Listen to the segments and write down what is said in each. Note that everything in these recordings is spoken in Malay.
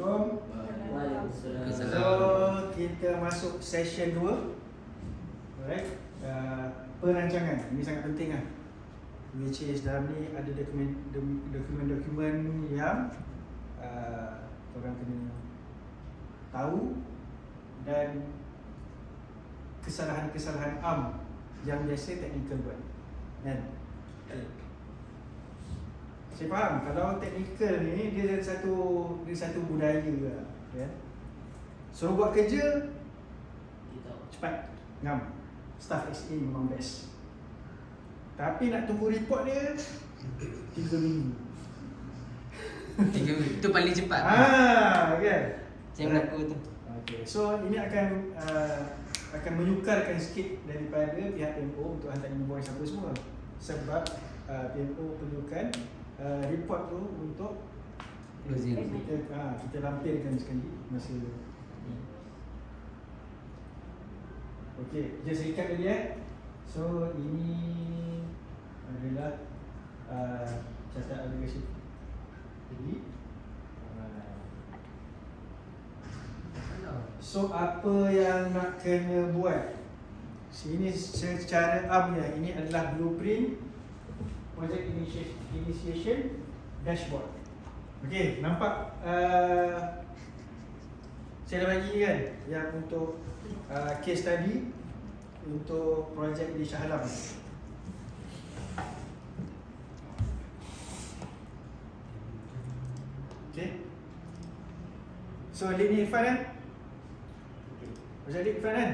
Assalamualaikum. Waalaikumsalam. So kita masuk session 2. Alright. Perancangan. Ini sangat penting lah. Which is dalam ni ada dokumen-dokumen yang korang kena tahu, dan kesalahan-kesalahan yang biasa teknikal buat. Kan? Saya faham kalau teknikal ni dia satu budaya lah, ya. So buat kerja cepat, ngam. Staff SA memang best. Tapi nak tunggu report dia 3 minggu. 3 minggu tu paling cepat. Kan? Macam berlaku tu. Okay. So ini akan menyukarkan sikit daripada pihak PMO untuk hantar invoice apa semua. Sebab PMO perlukan report tu untuk Closing. kita lampirkan sekali masa. Okey, just recap tadi . So ini adalah catat alokasi. Jadi so apa yang nak kena buat? Sini secara amnya ini adalah blueprint project initiation dashboard. Okey, nampak saya dah bagi kan yang untuk case study untuk projek di Shah Alam. Okey. So lead ni Irfan kan? Projek lead Irfan kan?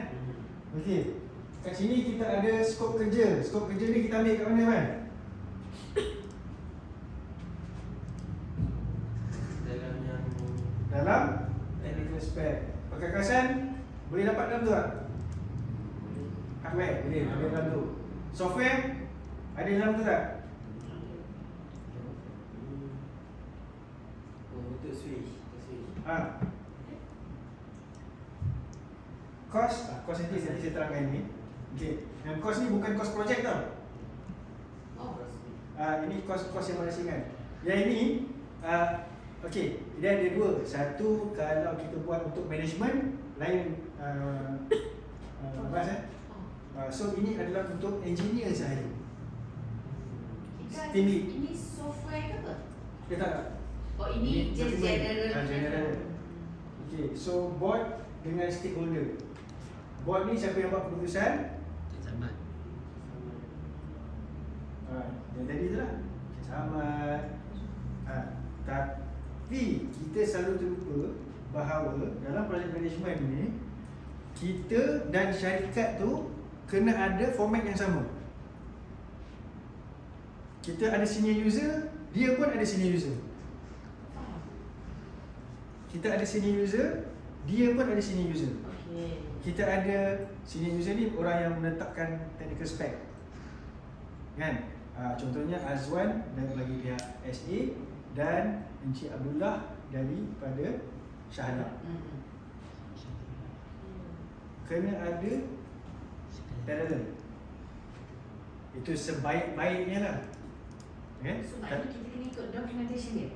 Okey. Kat sini kita ada skop kerja. Skop kerja ni kita ambil kat mana kan? Dalam technical spec. Perkakasan boleh dapat dalam tu tak? Hardware boleh ada dalam tu. Software ada dalam tu tak? Untuk switch. Cost nanti saya terangkan ni. Okey. Yang cost ni bukan cost projek tau. Ini cost yang berasingan. Yang ini okey, dia ada dua. Satu kalau kita buat untuk management, lain so ini adalah untuk engineer sahaja. Team lead. Ini software ke apa? Dia tak. Oh ini just general. General. Okey, so board dengan stakeholder. Board ni siapa yang buat keputusan? Sama. Yang tadi tu lah. Sama. Tapi kita selalu terlupa bahawa dalam project management ni kita dan syarikat tu kena ada format yang sama. Kita ada senior user, dia pun ada senior user. Kita ada senior user, dia pun ada senior user. Okay. Kita ada senior user ni orang yang menetapkan technical spec. Kan? Contohnya Azwan bagi pihak SA dan Encik Abdullah daripada Shah Alam. Kena ada parallel. Itu sebaik-baiknya lah. Okay? So maknanya kita kena ikut documentation dia?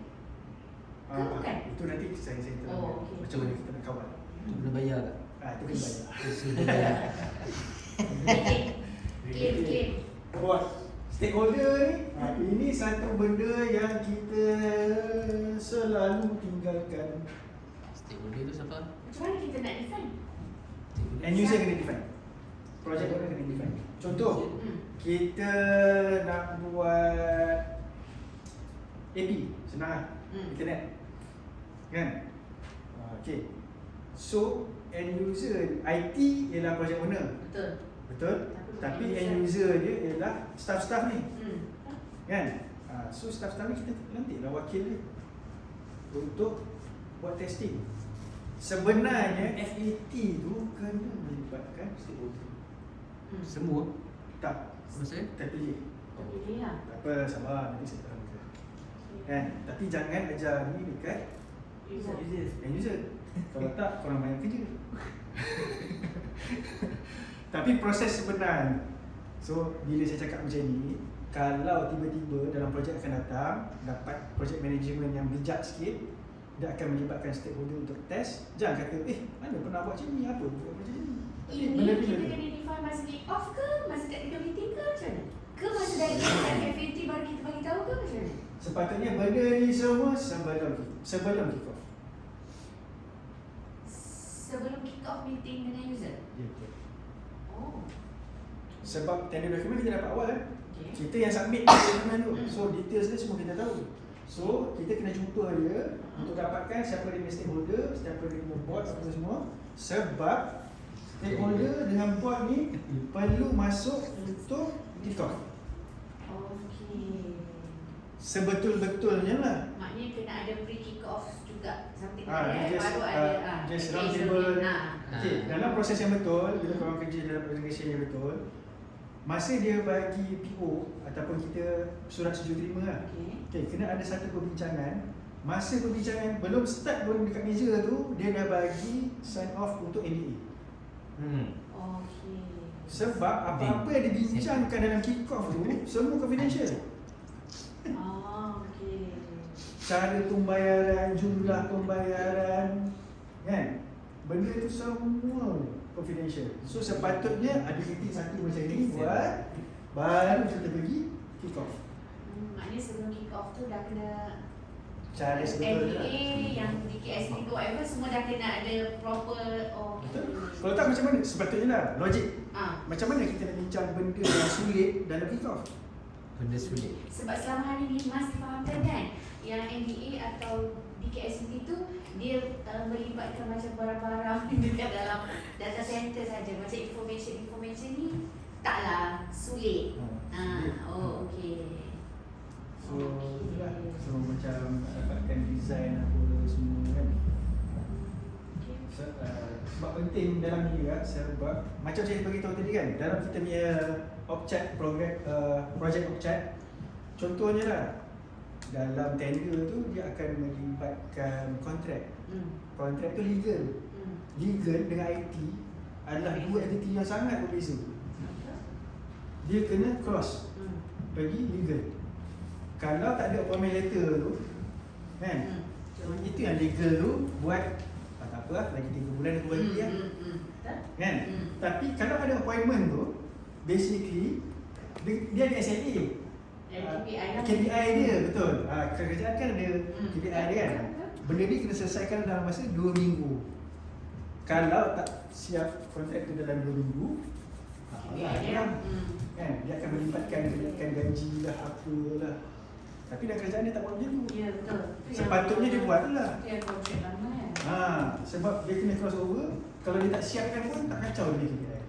Bukan? Itu nanti saya terangkan. Okay. Macam mana kita nak kawal. Tu kena bayar tak? Itu kena bayar. Kena bayar. Claim. Buat stakeholder ni, ini satu benda yang kita selalu tinggalkan. Stakeholder tu siapa? Macam mana kita nak define? End user kena define. Project owner kena define. Contoh, kita nak buat AP, senang lah. Internet. Kan? Okay. So, end user IT ialah project owner. Betul. Betul? Tapi end user dia ialah staff-staff ni. Kan? So staff-staff ni kita nantilah wakil dia untuk buat testing. Sebenarnya FAT tu kena melibatkan stakeholder. Semua? Tak. Maksudnya? Terpilih. Terpilih lah. Tak apa, sabar, nanti saya terangkan. Kan? Tapi jangan ajar ni dekat end user. Kalau tak, korang banyak kerja. Tapi proses sebenar. So, bila saya cakap macam ni, kalau tiba-tiba dalam projek akan datang dapat project management yang bijak sikit, dia akan melibatkan stakeholder untuk test. Jangan kata, mana pernah buat macam ni, apa buat macam ni. Ini kita kena define masa kick off ke, masa technical meeting ke macam mana? Ke masa dari FAT baru kita bagi tahu ke macam mana? Sepatutnya benda ni semua sebelum kick off. Sebelum kick off meeting dengan user? Ya, betul. Oh. Sebab tender document kita dapat awal kan. Okay. Kita yang submit dokumen tu. So details dia semua kita tahu. So kita kena jumpa dia untuk dapatkan siapa dia punya stakeholder, siapa dia punya board, apa semua. Sebab stakeholder dengan board ni perlu masuk untuk kick off. Okay. Sebetul-betulnya lah. Maknanya kena ada pre-kick off juga. Something Dia like that. just, Baru ada just engagement. roundtable. Okay, dalam proses yang betul, bila korang kerja dalam organisasi yang betul, masa dia bagi PO ataupun kita surat setuju terima lah. Okay, kena ada satu perbincangan. Masa perbincangan belum start pun dekat meja tu, dia dah bagi sign off untuk NDA. Okay. Sebab apa-apa yang dibincangkan dalam kick off tu semua confidential. Okay. Cara pembayaran, jumlah pembayaran, kan? Benda tu semua confidential. So sepatutnya ada meeting satu macam ni buat, baru kita pergi kick off. Maknanya sebelum kick off tu dah kena Cara sebetulnya NDA yang DKSP tu whatever semua dah kena ada proper. Betul. Kalau tak macam mana? Sepatutnya lah, logik. Macam mana kita nak bincang benda yang sulit dalam kick off? Benda sulit. Sebab selama hari ni Mas difahamkan kan yang NDA atau DKSP tu dia melibatkan macam barang-barang dekat dalam data center saja. Macam information ni taklah sulit. Okay. So itulah. So macam dapatkan design apa semua kan. Sebab penting dalam ni juga sebab macam saya beritahu tadi kan, dalam kita punya OpChat program, project OpChat, contohnya lah dalam tender tu dia akan melibatkan kontrak. Kontrak tu legal. Legal dengan IT adalah dua entiti yang sangat berbeza. Dia kena cross bagi legal. Kalau tak ada appointment letter tu kan, itu yang legal tu buat tak apa lah, lagi 3 bulan aku bagi lah kan. Tapi kalau ada appointment tu, basically dia ada SLA, KPI dia, betul. Kerajaan kan ada KPI dia kan. Benda ni kena selesaikan dalam masa 2 minggu. Kalau tak siap kontrak tu dalam 2 minggu, kan dia akan melibatkan gaji lah, apalah. Tapi dah kerajaan dia tak buat macam tu. Ya, betul. Sepatutnya dia buat lah. Dia kontrak lama kan. Sebab dia kena cross over. Kalau dia tak siapkan pun tak kacau dia KPI.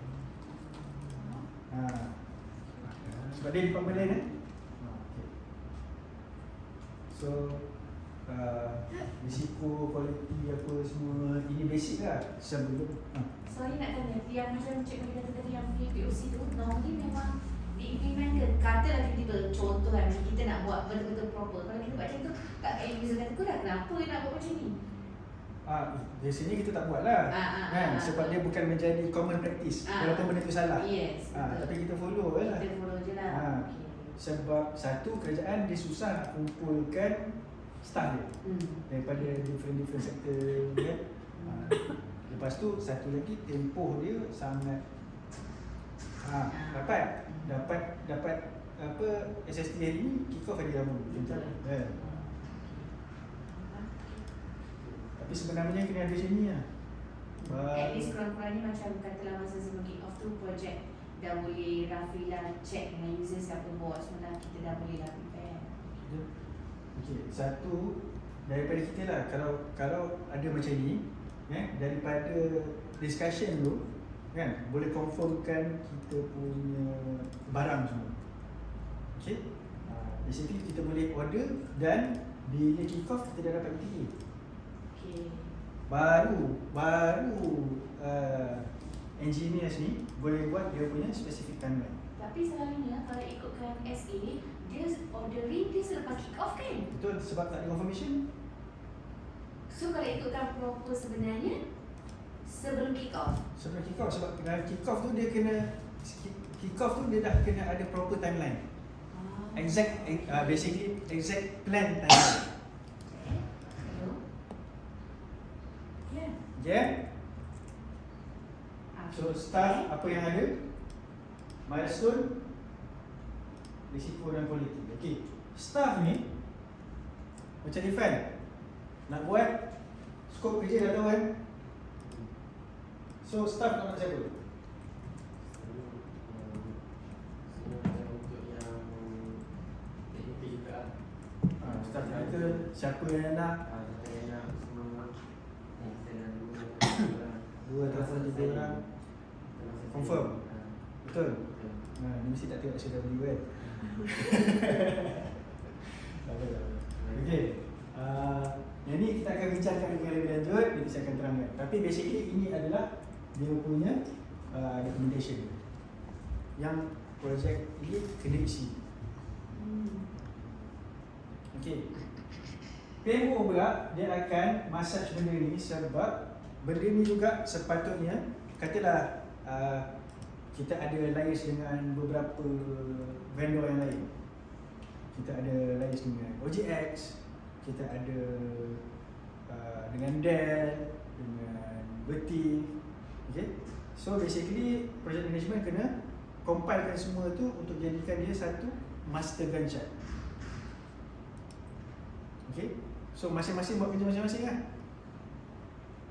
Sebab dia department lain okay. So risiko, kualiti apa semua ini basic lah sebelum. Sorry nak tanya, yang macam cikgu kata tadi yang POC tu normally memang diimplementkan. Katalah tiba-tiba contoh lah kita nak buat betul-betul proper. Kalau kita buat macam tu, tak kayak user kata kau dah kenapa nak buat macam ni? Biasanya kita tak buat lah kan? Sebab dia bukan menjadi common practice walaupun benda tu salah. Yes, tapi kita follow lah. Kita follow je lah. Okay. Sebab satu, kerajaan dia susah nak kumpulkan staff dia daripada different sektor kan. Lepas tu satu lagi tempoh dia sangat dapat apa SST hari ni kick off hari Rabu contoh kan. Tapi sebenarnya kena ada macam ni lah. At least kurang-kurangnya macam katalah masa sebelum kick off tu projek dah boleh roughly lah check dengan user siapa buat semua dah, kita dah boleh lah prepare. Okay, satu daripada kita lah, kalau ada macam ni daripada discussion tu kan, boleh confirmkan kita punya barang semua. Okay, basically kita boleh order dan bila kick off kita dah dapat ETA. Okay. Baru engineers ni boleh buat dia punya specific timeline. Tapi selalunya kalau ikutkan SA, dia ordering dia selepas kick off kan? Betul, sebab tak ada confirmation. So kalau ikutkan proper sebenarnya sebelum kick off. Sebelum kick off, sebab kick off tu dia kena kick off tu dia dah kena ada proper timeline. Basically exact plan timeline. Okay. So staff apa yang ada, milestone, risiko dan kualiti. Okay. Staff ni macam Irfan nak buat skop kerja dah tahu kan. So staff nak siapa? Staff kita siapa yang nak? Dua ataupun tiga orang. Confirm. Betul. Ni mesti tak tengok SW kan. Okey. Yang ni kita akan bincangkan lebih lanjut, nanti saya akan terangkan. Tapi basically ini adalah dia punya documentation yang projek ini kena isi. Okey. PMO pula dia akan massage benda ni sebab benda ni juga sepatutnya katalah kita ada liaise dengan beberapa vendor yang lain. Kita ada liaise dengan OGX, kita ada dengan Dell, dengan Vertiv. Okay? So basically project management kena compilekan semua tu untuk jadikan dia satu master Gantt chart. Okay? So masing-masing buat kerja masing-masing lah.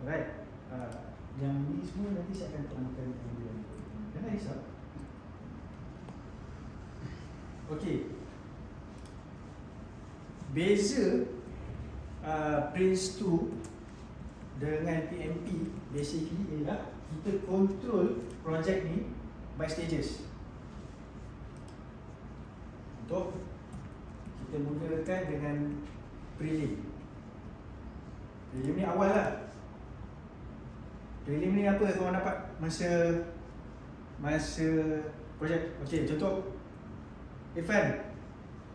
Alright. Yang ni semua nanti saya akan terangkan kemudian. Jangan risau. Okay. Beza Prince 2 dengan PMP basically ialah kita control projek ni by stages. Untuk kita mulakan dengan prelim. Prelim ni awal lah. Prelim ni apa korang dapat masa projek. Okey, contoh Irfan,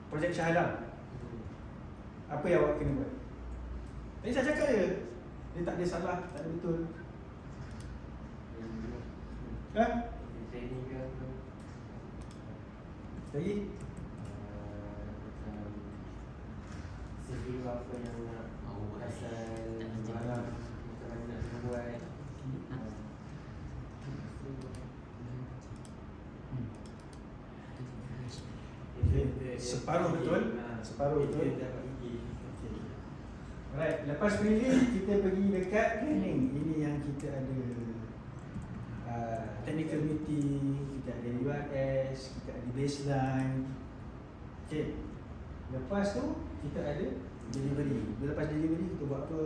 projek syahadah. Apa yang awak kena buat? Tadi saya cakap je, dia tak ada salah, tak ada betul. Ha? Lagi? Segi apa yang nak asal barang macam mana nak buat. Separuh betul. Separuh betul. Alright, lepas prelim kita pergi dekat planning. Ini yang kita ada technical meeting, kita ada URS, kita ada baseline. Okay. Lepas tu kita ada delivery. Lepas delivery kita buat apa?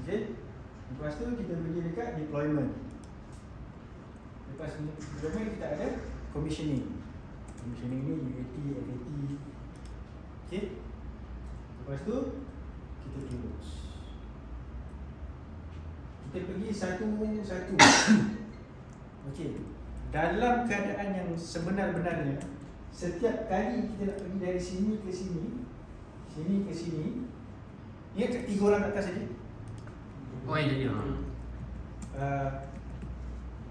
Okay. Lepas tu kita pergi dekat deployment. Lepas deployment kita ada commissioning. Commissioning ni UAT, FAT. Okay. Lepas tu kita close. Kita pergi satu-satu. Okey. Dalam keadaan yang sebenar-benarnya, setiap kali kita nak pergi dari sini ke sini, sini ke sini, ingat tiga orang kat atas saja. Oh, yang jadi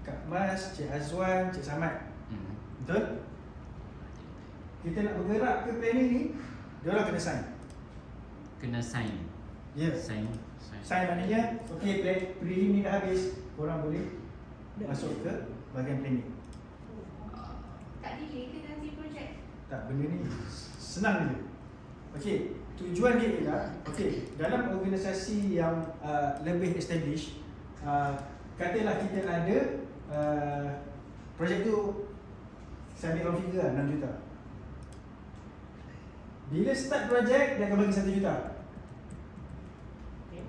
Kak Mas, Cik Azwan, Cik Samad. Betul? Kita nak bergerak ke planning ni, dia orang kena sign. kena sign. Ya. Sign. Sign maknanya, okey, prelim ni dah habis, korang boleh masuk ke bahagian planning. Tak delay ke nanti projek? Tak, benda ni senang je. Okey, tujuan dia ialah, okey, dalam organisasi yang lebih established, katalah kita ada projek tu, saya ambil orang figure lah, 6 juta. Bila start projek, dia akan bagi 1 juta. Okay.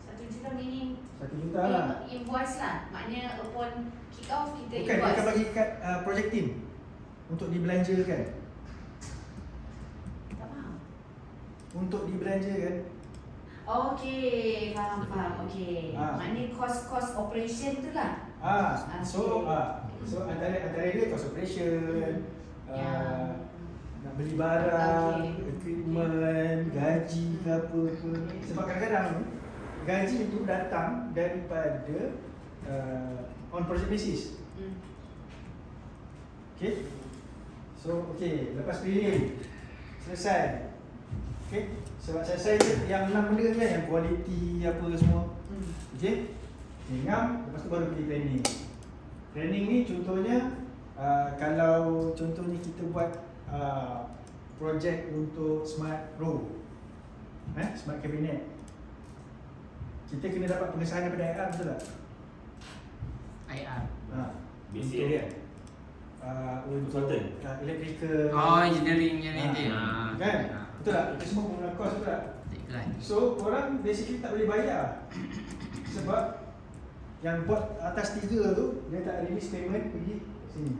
1 juta meaning 1 juta lah. invoice lah. Maknanya upon kick off kita Bukan, dia invoice. akan bagi kat project team untuk dibelanjakan. Tak faham. Untuk dibelanjakan. Okay, faham. Okay. Maknanya cost operation tu lah. So antara dia cost operation, nak beli barang, equipment, gaji ke apa ke. Sebab kadang-kadang gaji itu datang daripada on project basis. Okay. So lepas prelim selesai, Okay. Sebab saya yang 6 benda kan, yang quality apa semua. Okay. Ngam, lepas tu baru pergi planning. Planning ni contohnya kalau contohnya kita buat projek untuk smart room, smart cabinet, kita kena dapat pengesahan daripada IR, betul tak? IR. Basic Untuk, dia. untuk Consultant. electrical. Oh, engineeringnya ni dia. Kan? Betul tak? Itu semua pengguna kos, betul tak? Iklan. So, orang basically tak boleh bayar. Sebab yang buat atas 3 tu, dia tak release payment pergi sini.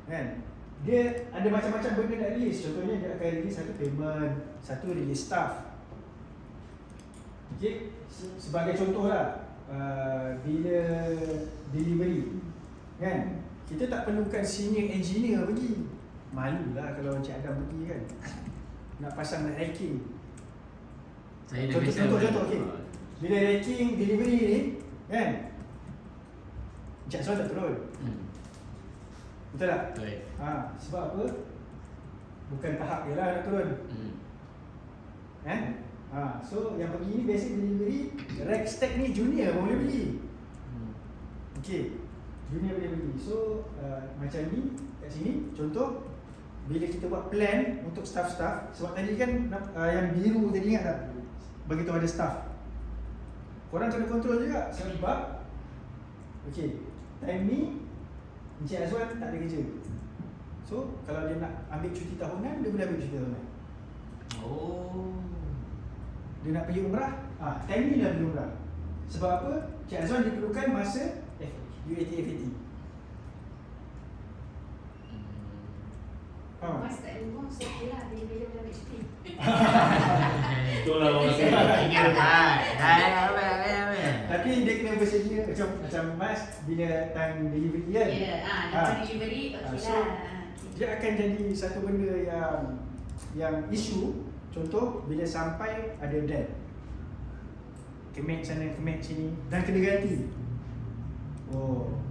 Kan? Dia ada macam-macam benda nak release. Contohnya dia akan release satu payment, satu release staff. Okay? Sebagai contoh lah, bila delivery, kan? Kita tak perlukan senior engineer pergi. Malulah kalau Encik Adam pergi kan. Nak pasang racking. Saya dah biasa. Contoh, okay. Bila racking delivery ni, kan? Encik Azwan tak turun. Betul tak? Betul. Sebab apa? Bukan tahap dia lah nak turun. So yang pergi ni basic delivery, rack stack ni junior pun boleh pergi. Okay, junior boleh pergi. So macam ni kat sini contoh, bila kita buat plan untuk staff-staff, sebab tadi kan yang biru tadi ingat tak? Bagi tahu ada staff. Korang kena kontrol juga sebab okay, time ni Encik Azwan tak ada kerja. So kalau dia nak ambil cuti tahunan, dia boleh ambil cuti tahunan. Oh. Dia nak pergi umrah, time ni dah pergi umrah. Sebab apa? Encik Azwan diperlukan masa UAT FAT. Mas tak ada rumah, so okey lah. Bila-bila boleh ambil cuti. Itulah orang Ingat saya. Tapi dia kena bersedia macam Mas bila time delivery kan. Ya, time delivery, okey So, lah. dia akan jadi satu benda yang isu. Contoh bila sampai ada dead, kemek sana kemek sini dan kena ganti. Oh,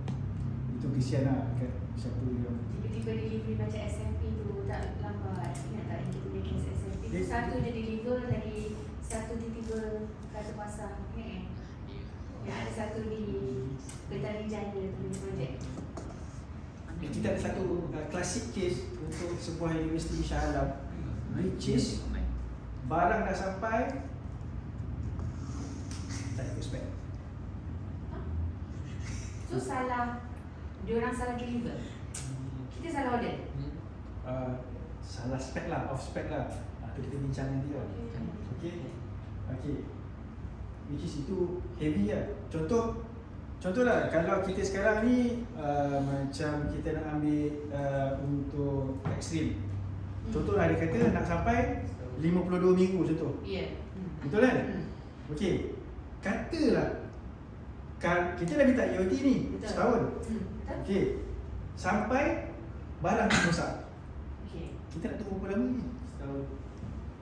itu kesian lah kat siapa yang Tiba-tiba delivery macam SMP tu tak lambat. Ingat tak yang kita punya case SMP tu, satu dia deliver lagi, satu dia tiba kata pasang. Yang ada satu di Petani Jaya tu punya projek. kita ada satu classic case untuk sebuah universiti Shah Alam, which is barang dah sampai tak ikut spek. So salah, diorang salah deliver. Kita salah order. Salah spek lah, off spek lah. Tu kita bincang nanti lah. Okay. Which is itu heavy lah. Contoh lah, kalau kita sekarang ni macam kita nak ambil untuk ekstrim. Contoh lah, dia kata nak sampai 52 minggu contoh. Ya. Betul kan? Okay. Katalah kita dah minta EOT ni setahun. Okay. Sampai barang rosak. Okay. Kita nak tunggu berapa lama ni? Setahun.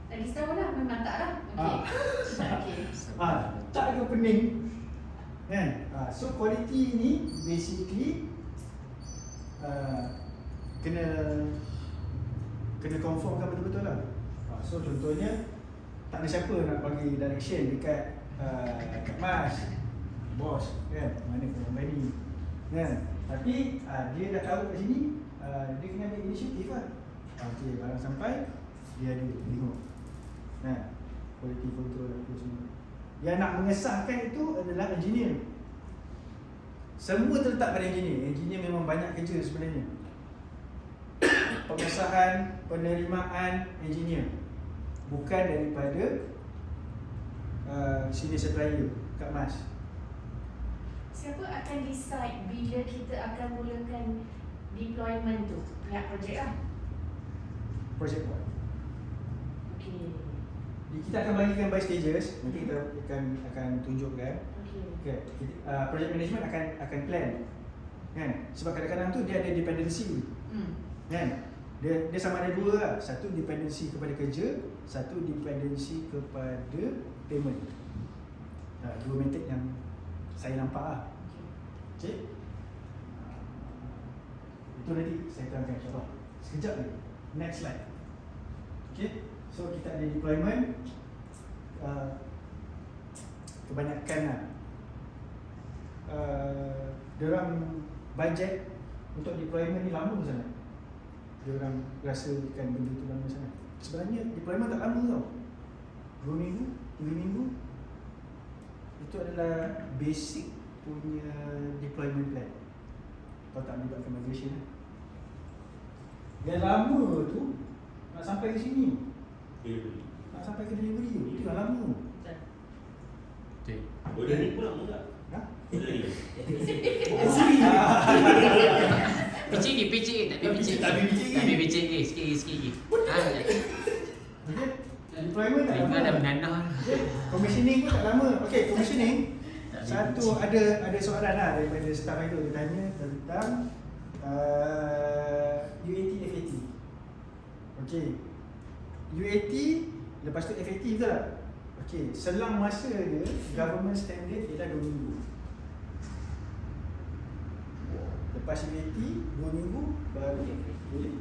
Lagi setahun lah, memang tak lah. Okay. Tak ada pening. Kan? So quality ni basically kena confirmkan betul-betul lah. So contohnya tak ada siapa nak bagi direction dekat Kak Mas, bos kan, mana company kan. Tapi dia dah tahu kat sini, dia kena ambil inisiatif lah. Okay, barang sampai dia ada tengok kan, quality control apa semua. Yang nak mengesahkan itu adalah engineer. Semua terletak pada engineer. Engineer memang banyak kerja sebenarnya. Pengesahan, penerimaan engineer, bukan daripada senior supplier, Kak Mas. Siapa akan decide bila kita akan mulakan deployment tu? Pihak projek lah. Project buat. Okay. Kita akan bagikan by stages. Nanti kita akan tunjukkan. Okay. Project management akan plan. Kan? Sebab kadang-kadang tu dia ada dependency. Kan? Dia sama ada dua lah. Satu dependency kepada kerja, satu dependency kepada payment. Dua method yang saya nampak lah. Okay? Itu nanti saya terangkan insyaAllah. Sekejap ni. Next slide. Okay? So kita ada deployment, kebanyakan lah diorang budget untuk deployment ni lama sangat. Diorang rasakan benda tu lama sangat. Sebenarnya deployment tak lama tau, 2 minggu, 3 minggu. Itu adalah basic punya deployment plan kalau tak melibatkan migration. Yang lama tu nak sampai ke sini, nak sampai ke delivery tu, itu yang lama. Betul. Boleh ni pulang enggak? Ha? Boleh ni. Picik ni, tapi picik. Tapi picik. Tapi picik ni, sikit lagi. Okay. Deployment tak Lima dah lama. menanah. Commissioning pun tak lama. Okay, commissioning. Satu ada soalan lah daripada staff itu, dia tanya tentang UAT FAT. Okay, UAT lepas tu FAT betul tak? Okay, selang masa dia government standard ialah 2 minggu. Lepas UAT 2 minggu baru boleh.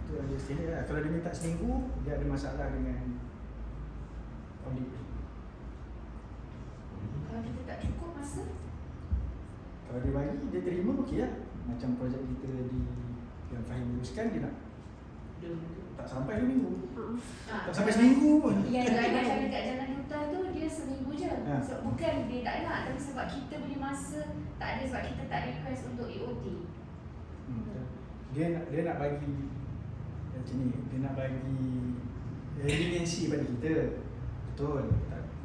Itu ada standard lah. Kalau dia minta seminggu, dia ada masalah dengan audit. Kalau kita tak cukup masa, Kalau dia bagi, dia terima, okey lah. Macam projek kita di yang Fahim uruskan, dia nak tak sampai 2 minggu, tak sampai seminggu pun. yang macam dekat Jalan Duta tu dia seminggu je. Ha. So, bukan dia tak nak, tapi sebab kita punya masa tak ada, sebab kita tak request untuk EOT. Dia nak bagi macam ni, dia nak bagi leniency pada kita. Betul,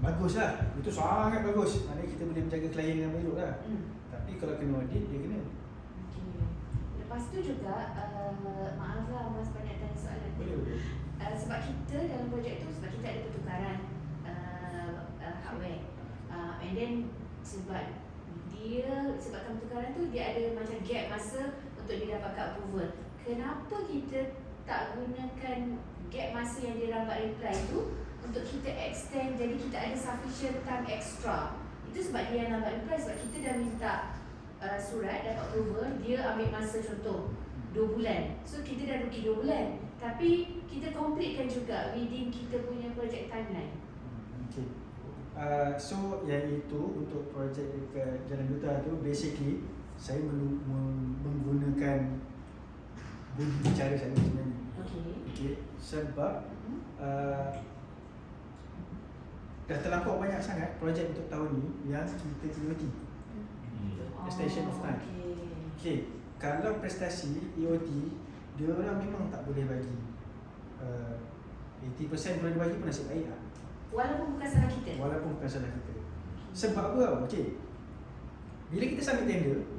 bagus lah, itu sangat bagus. Maknanya kita boleh menjaga klien dengan elok lah. Tapi kalau kena audit, dia kena. Okay. Lepas tu juga, maaf lah Mas banyak tanya soalan tu. Boleh. Sebab kita dalam projek tu, sebab kita ada pertukaran hardware. And then sebabkan pertukaran tu dia ada macam gap masa untuk dia dapatkan approval. Kenapa kita tak gunakan gap masa yang dia lambat reply tu untuk kita extend, jadi kita ada sufficient time extra. Itu sebab dia yang lambat reply, sebab kita dah minta surat dapat approval, dia ambil masa contoh 2 bulan. So kita dah rugi 2 bulan. Tapi kita completekan juga within kita punya project timeline. Okay. So yang itu untuk projek dekat Jalan Duta tu, basically saya menggunakan budi bicara saya sebenarnya. Okay. Sebab dah terlampau banyak sangat projek untuk tahun ni yang kita EOT, extension of time. Okay, kalau prestasi EOT, dia orang memang tak boleh bagi 80% boleh bagi pun nasib baik lah. Walaupun bukan salah kita. Walaupun bukan salah kita. Sebab apa tau? Okay, bila kita submit tender,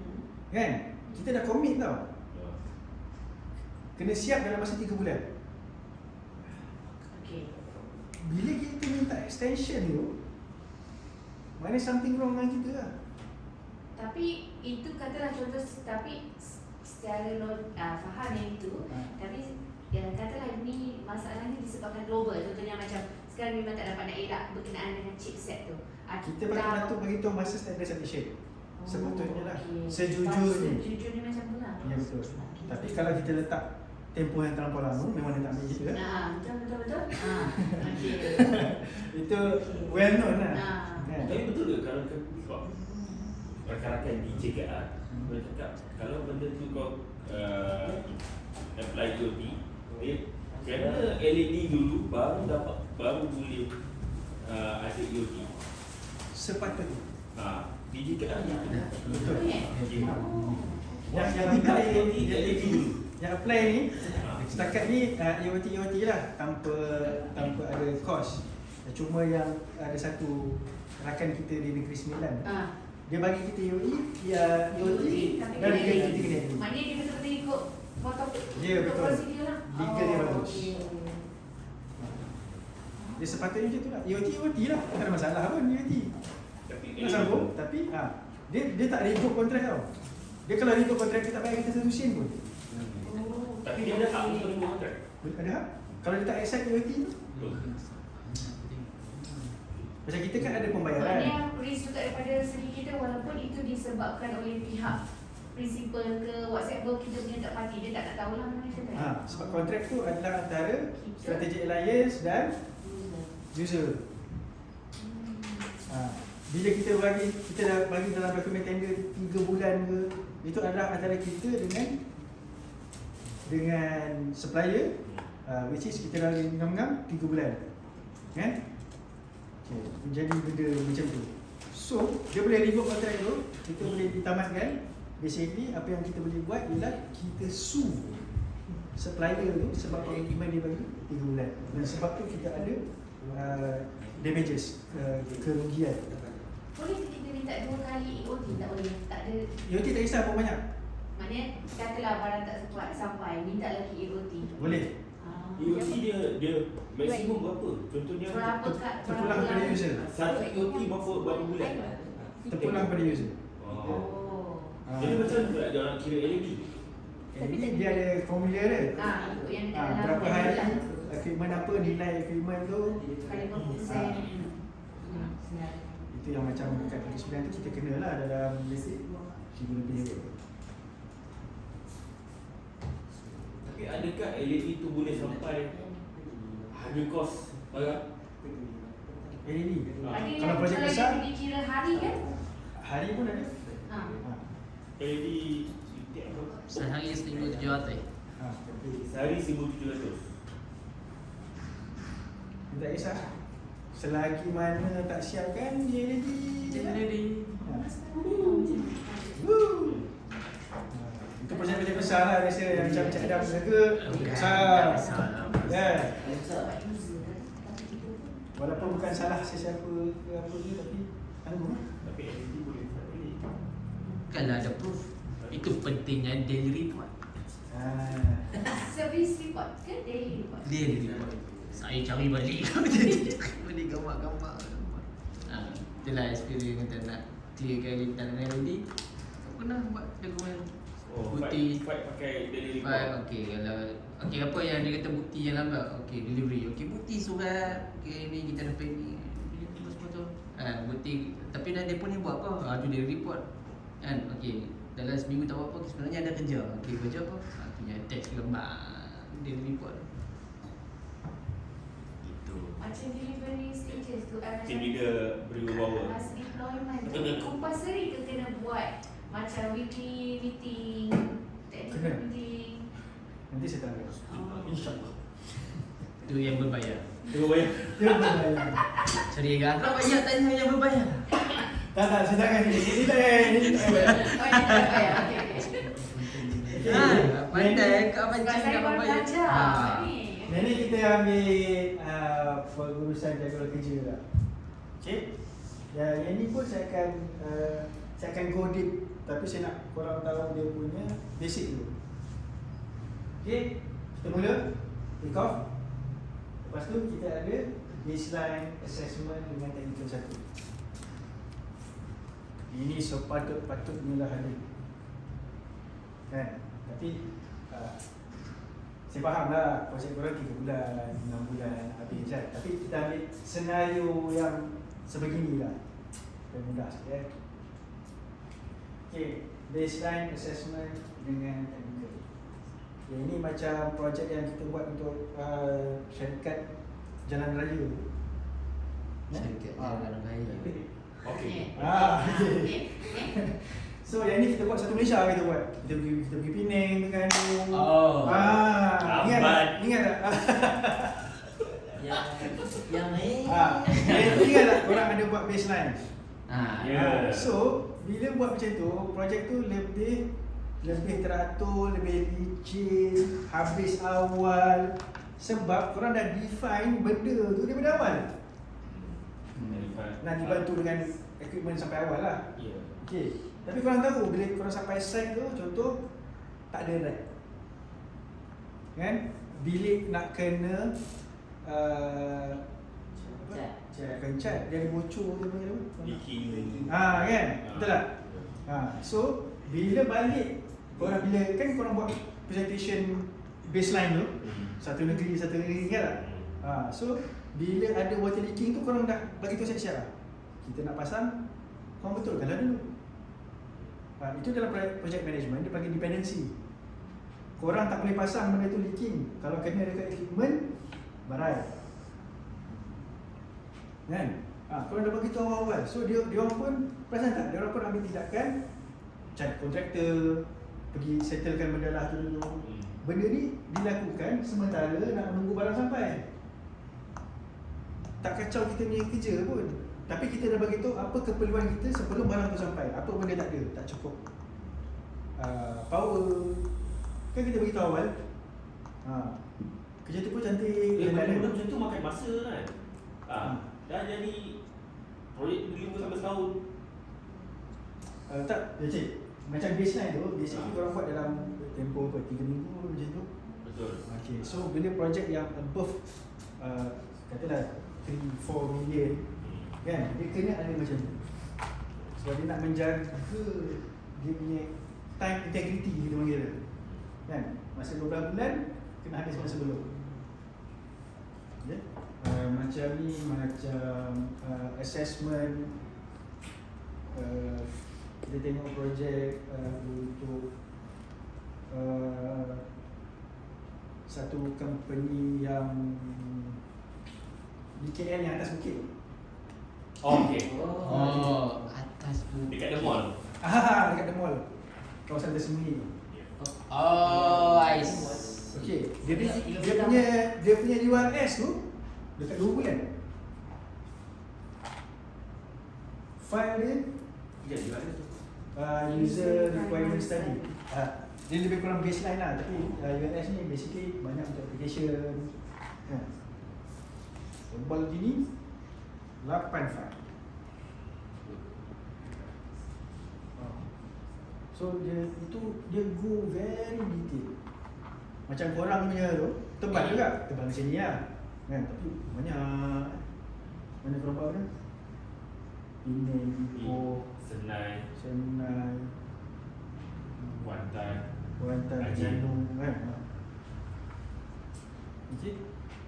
kan, kita dah commit tau, kena siap dalam masa 3 bulan. Okay. Bila kita minta extension tu, mana something wrong dengan kita lah. Tapi itu katalah contoh, tapi secara faham yang itu, tapi yang katalah ni masalahnya disebabkan global. Contohnya macam sekarang memang tak dapat nak elak berkenaan dengan chipset tu. Kita patut beritahu masa standard submission. Sebetulnya lah, okay. sejujurnya. Sejujurnya macam tu lah. Ya betul. Okay. Tapi kalau kita letak tempoh yang terlampau lama, memang dia tak ambil kita. Betul. Okay. Itu well known lah. Kan? Tapi betul ke kalau rakan-rakan di JKR boleh cakap kalau benda tu kau apply EOT, dia kena LED dulu baru boleh ada EOT. Sepatutnya. Di JKR yang ada. Betul. Oh. Yang apply ni setakat ni EOT lah, tanpa ada cost. Cuma yang ada satu rakan kita di Negeri Sembilan, dia bagi kita EOT dan kita kena EOT. Maknanya dia betul-betul ikut protokol. Ya betul. Prosedur lah. Legal dia bagus. Okay. Dia sepatutnya macam tu lah. EOT lah, tak ada masalah pun EOT. Tapi Nak sambung, tapi dia tak revoke kontrak tau. Dia kalau revoke kontrak, dia tak bayar kita satu sen pun. Tapi dia ada hak untuk revoke kontrak. Ada hak? Kalau dia tak accept EOT tu, macam kita kan ada pembayaran. Maknanya risk juga daripada segi kita, walaupun itu disebabkan oleh pihak principal ke whatever kita punya tak parti, dia tak nak tahu lah mana macam tu. Sebab kontrak tu adalah antara strategic alliance dan user. Bila kita dah bagi dalam dokumen tender 3 bulan ke, itu adalah antara kita dengan supplier, which is kita dah ngam-ngam 3 bulan, kan? Okay, menjadi benda macam tu. So dia boleh review kontrak tu, kita boleh ditamatkan. Basically apa yang kita boleh buat ialah kita sue supplier tu sebab komitmen dia bagi 3 bulan, dan sebab tu kita ada damages, kerugian. Boleh kita minta 2 kali EOT, tak boleh? Tak ada. EOT tak kisah berapa banyak. Maknanya katalah barang tak sempat sampai, minta lagi EOT. Boleh. EOT dia maksimum berapa? Contohnya Berapa kat terpulang pada user. satu EOT berapa bulan? Terpulang pada user. Oh. Oh. Jadi macam mana pula dia orang kira LED? Ini dia ada formula dia. Ikut yang dekat dalam Berapa hari, bulan. equipment apa, nilai equipment tu. Kali berapa persen. Itu yang macam dekat hari 9 tu kita kena lah dalam basic 3 lebih. Tapi adakah LED tu boleh sampai harga kos barang? LED. Ada Kalau projek yang besar, dikira hari kan? hari pun ada. LED tiap apa? Sehari 1,700. Sehari 1,700. Tak kisah. Selagi mana tak siapkan, dia LED. Itu projek-projek besar lah biasa yang macam Cik Adam berniaga besar. Ya. Walaupun bukan salah sesiapa ke apa ke, tapi tanggung. Tapi LED boleh tak boleh. Kalau ada proof, itu pentingnya daily report. Service report ke daily report? Daily report. Saya cari balik balik gambar-gambar. Itulah experience kita nak 3 kali dalam LED. Tak pernah buat dokumen bukti. Fight pakai daily report. File, okey, kalau okey apa yang dia kata bukti yang lambat, okey delivery, okey bukti surat, okey ni kita dapat ni, semua tu. Bukti, tapi dah depa ni buat apa? Tu dia report. Kan, okey dalam seminggu tak buat apa, sebenarnya ada kerja. Okey kerja apa? Punya teks gambar, dia report. Itu. Macam delivery stages tu, Team leader berwibawa. masa deployment tu compulsory ke kena buat macam weekly meeting, technical Kena. meeting? Nanti saya tahu. InsyaAllah. Itu yang berbayar. Tengok bayar. Dia berbayar. Sorry kan? Tak bayar tanya yang berbayar. Tak, saya tangan ni. Ini tak payah. Ini tak payah. Oh, yang tak bayar, okey. Pandai kau Sebab pancing saya kat baru berbayar. belajar ni. Yang ni kita ambil pengurusan jadual kerja lah. Okay. Yang ni pun saya akan go deep, tapi saya nak korang tahu dia punya basic dulu. Okay, kita mula take off. Lepas tu kita ada baseline assessment dengan technical satu. Ini sepatutnya lah ada, kan? Tapi saya faham lah projek korang 3 bulan, 6 bulan habis kan. Tapi kita ambil senario yang sebegini lah, dan mudah sikit. Okay, baseline assessment dengan technical. Ini macam projek yang kita buat untuk syarikat jalan raya. Syarikat jalan raya. Okey. Okey. So yang ni kita buat satu Malaysia kita buat. Kita pergi Penang, Terengganu. Oh. Ingat tak? Yang ni. Ingat tak korang ada buat baseline? Ya. So bila buat macam tu, projek tu lebih teratur, lebih licin, habis awal. Sebab korang dah define benda tu daripada awal. Nak dibantu dengan equipment sampai awal lah. Ya. Okay. Tapi korang tahu bila korang sampai site tu, contoh tak ada rack, kan? Bilik nak kena cat, dia ada bocor tu punya tu. Leaking. Kan? Betul tak? So bila balik korang, bila kan korang buat presentation baseline tu, satu negeri kan tak? So bila ada water leaking tu korang dah bagi tu siap-siap lah. Kita nak pasang, korang betulkan lah dulu. Itu dalam project management dia panggil dependency. Korang tak boleh pasang benda tu leaking. Kalau kena dekat equipment, barai. Kan? Korang dah bagi tahu awal-awal. So dia orang pun perasan tak? Dia orang pun ambil tindakan, cari kontraktor, pergi settlekan benda lah tu dulu. Benda ni dilakukan sementara nak menunggu barang sampai. Tak kacau kita punya kerja pun. Tapi kita dah bagi tahu apa keperluan kita sebelum barang tu sampai. Apa benda tak ada, tak cukup power. Kan kita bagi tahu awal. Kerja tu pun cantik. Benda macam tu makan masa kan. Dah jadi projek 5 sampai setahun. Tak, cik. Macam baseline tu, basically korang buat dalam tempoh 3 minggu macam tu. Betul. Okay, so bila projek yang above katalah 3-4 million kan, dia kena ada macam tu. Sebab dia nak menjaga dia punya time integrity kita panggil dia. Kan, masa 12 bulan kena habis masa sebelum. Okay? Macam ni, macam assessment, kita tengok projek untuk satu company yang di KL yang atas bukit. Okay. Atas bukit. Dekat the mall. Dekat the mall. Kawasan tersembunyi. I see. Okey, dia punya URS tu dekat 2 bulan. File dia user requirement study. Dia lebih kurang baseline lah, tapi URS ni basically banyak untuk application. Tebal gini 8 file. So dia go very detail. Macam korang punya tu tebal juga, tebal macam ni lah kan, tapi banyak. Mana korang buat ni? Penang, Ipoh, Senai, Kuantan, Terengganu kan. Okay.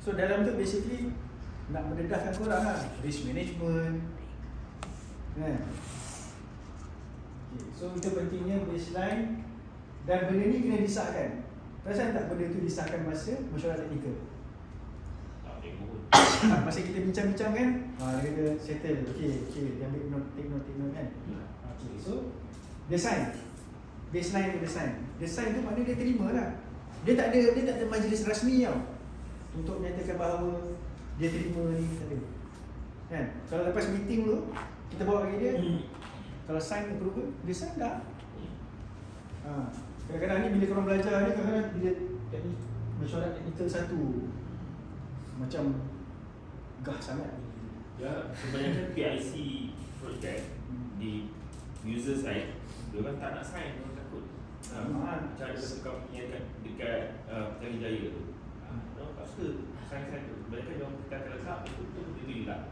So dalam tu basically nak mendedahkan korang lah, risk management kan. Okay. So itu pentingnya baseline. Dan benda ni kena disahkan. Perasan tak benda tu disahkan masa mesyuarat teknikal? tak tengok pun. Masa kita bincang-bincang kan, dia kata settle. Okay, dia ambil note, take note kan. Okay, so dia sign. Baseline dia sign. Dia sign tu maknanya dia terima lah. Dia tak ada majlis rasmi tau untuk menyatakan bahawa dia terima ni, tak ada. Kan? Kalau lepas meeting tu, kita bawa bagi dia, kalau sign approval, dia sign dah. Kadang-kadang ni bila korang belajar ni, kadang-kadang bila mesyuarat teknikal satu macam gah sangat. Ya, kebanyakan PIC project di user side, diorang tak nak sign, diorang takut. Macam ada satu company dekat Petaling Jaya tu, diorang tak suka sign tu. Kebanyakan diorang kata letak, betul-betul itu hilang.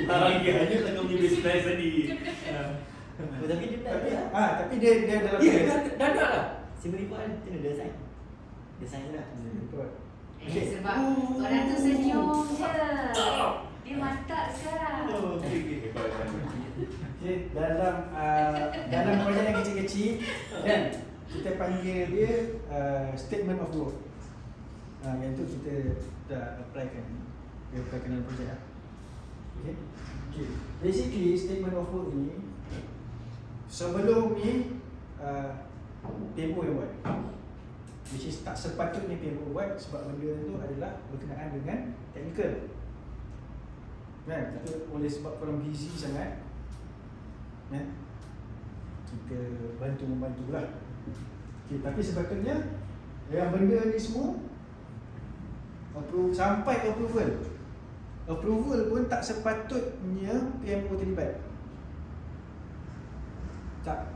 Lagi hanya tengah punya baseline tadi. Tapi dia tak ada. Tapi dia dalam Dah nak lah. Si Meripal kena dia sign. Dia sign dah. Sebab orang tu senyum je. Dia mantap sekarang. Okay. Okay, dalam projek yang kecil-kecil kan, kita panggil dia statement of work. Yang tu kita dah applykan dalam projek lah. Okay. Basically statement of work ni sebelum ni PMO yang buat, which is tak sepatutnya PMO buat sebab benda tu adalah berkenaan dengan technical kan. Tapi oleh sebab korang busy sangat kan, kita membantu lah. Okay, tapi sepatutnya yang benda ni semua sampai approval pun tak sepatutnya PMO terlibat. Tak.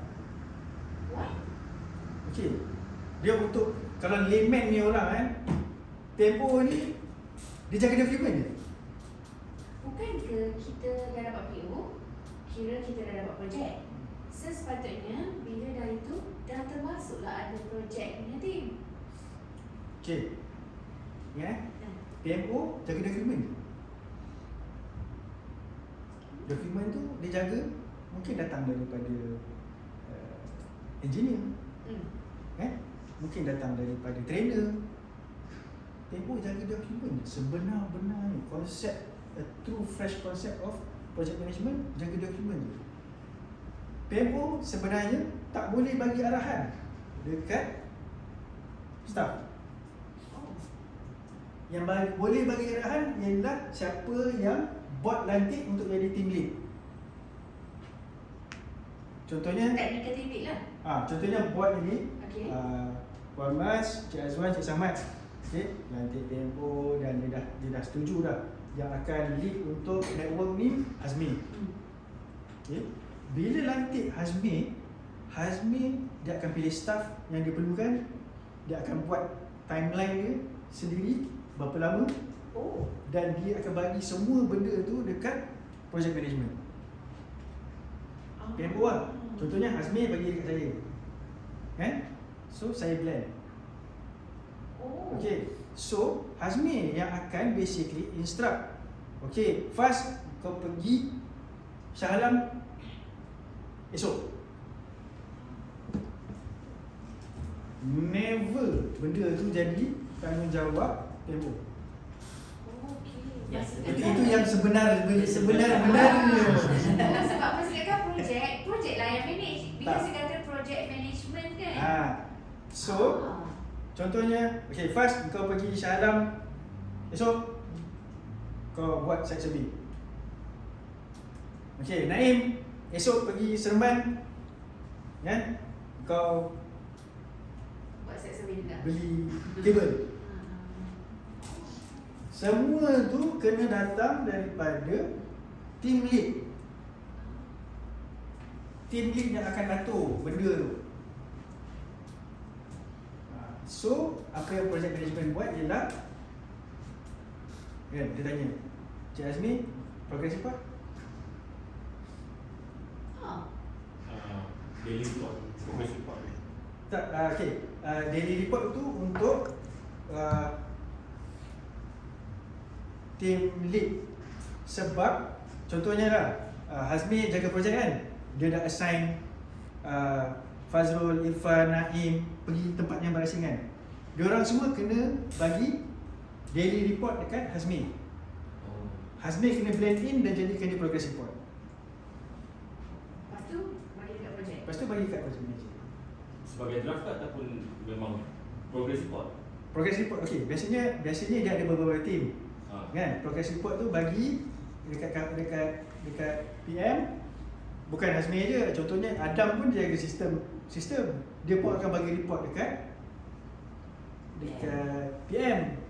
Okey. Dia untuk, kalau layman ni orang kan, PMO ni dia jaga document je. Bukan ke kita dah dapat PO, kira kita dah dapat projek. Sepatutnya bila dah itu dah termasuklah ada projek punya team. Okey. Ya. PMO jaga document je. Dokumen tu dia jaga, mungkin datang daripada engineer, mungkin datang daripada trainer. Tempoh jaga dokumen sebenar-benarnya. Konsep, a true fresh concept of project management, jaga dokumen je. PMO sebenarnya tak boleh bagi arahan dekat staff. Yang boleh bagi arahan ialah siapa yang board lantik untuk jadi team lead. Contohnya, Technical team lead lah. contohnya board ini, Okay. Puan Mas, Cik Azwan, Cik Samad, okay, lantik PMO dan dia dah setuju dah. Yang akan lead untuk network ni Hazmi. Okay. Bila lantik Hazmi dia akan pilih staff yang dia perlukan. Dia akan buat timeline dia sendiri berapa lama, dan dia akan bagi semua benda tu dekat project management. PMO lah. Contohnya Hazmi bagi dekat saya, kan? So saya blend. Okay, so Hazmi yang akan basically instruct. Okay, Faz, kau pergi Shah Alam esok. Never benda tu jadi tanggungjawab PMO. Ya, Itu yang sebenarnya. Sebab masa kan projek lah yang manage. Because dia kata project management kan. So contohnya, okay, Faz, kau pergi Shah Alam esok, kau buat site survey. Okay, Naim, esok pergi Seremban, kan? Kau Buat set survey juga. beli kabel. Semua tu kena datang daripada team lead. Team lead yang akan atur benda tu. So, apa yang project management buat ialah, kan, dia tanya, Cik Azmi, progress report? Daily report, progress report. Tak, okay. Daily report tu untuk team lead. Sebab contohnya lah, Hazmi jaga projek kan, dia dah assign Fazrul, Irfan, Naim pergi tempat yang berasingan. Diorang semua kena bagi daily report dekat Hazmi. Hazmi kena blend in dan jadikan dia progress report. Lepas tu bagi dekat projek. Lepas tu bagi kat project manager. Sebagai draft ataupun memang progress report? Progress report, okay, biasanya dia ada beberapa team. Kan, progress report tu bagi dekat PM. Bukan Hazmi je, contohnya Adam pun dia jaga sistem. Dia pun akan bagi report dekat PM.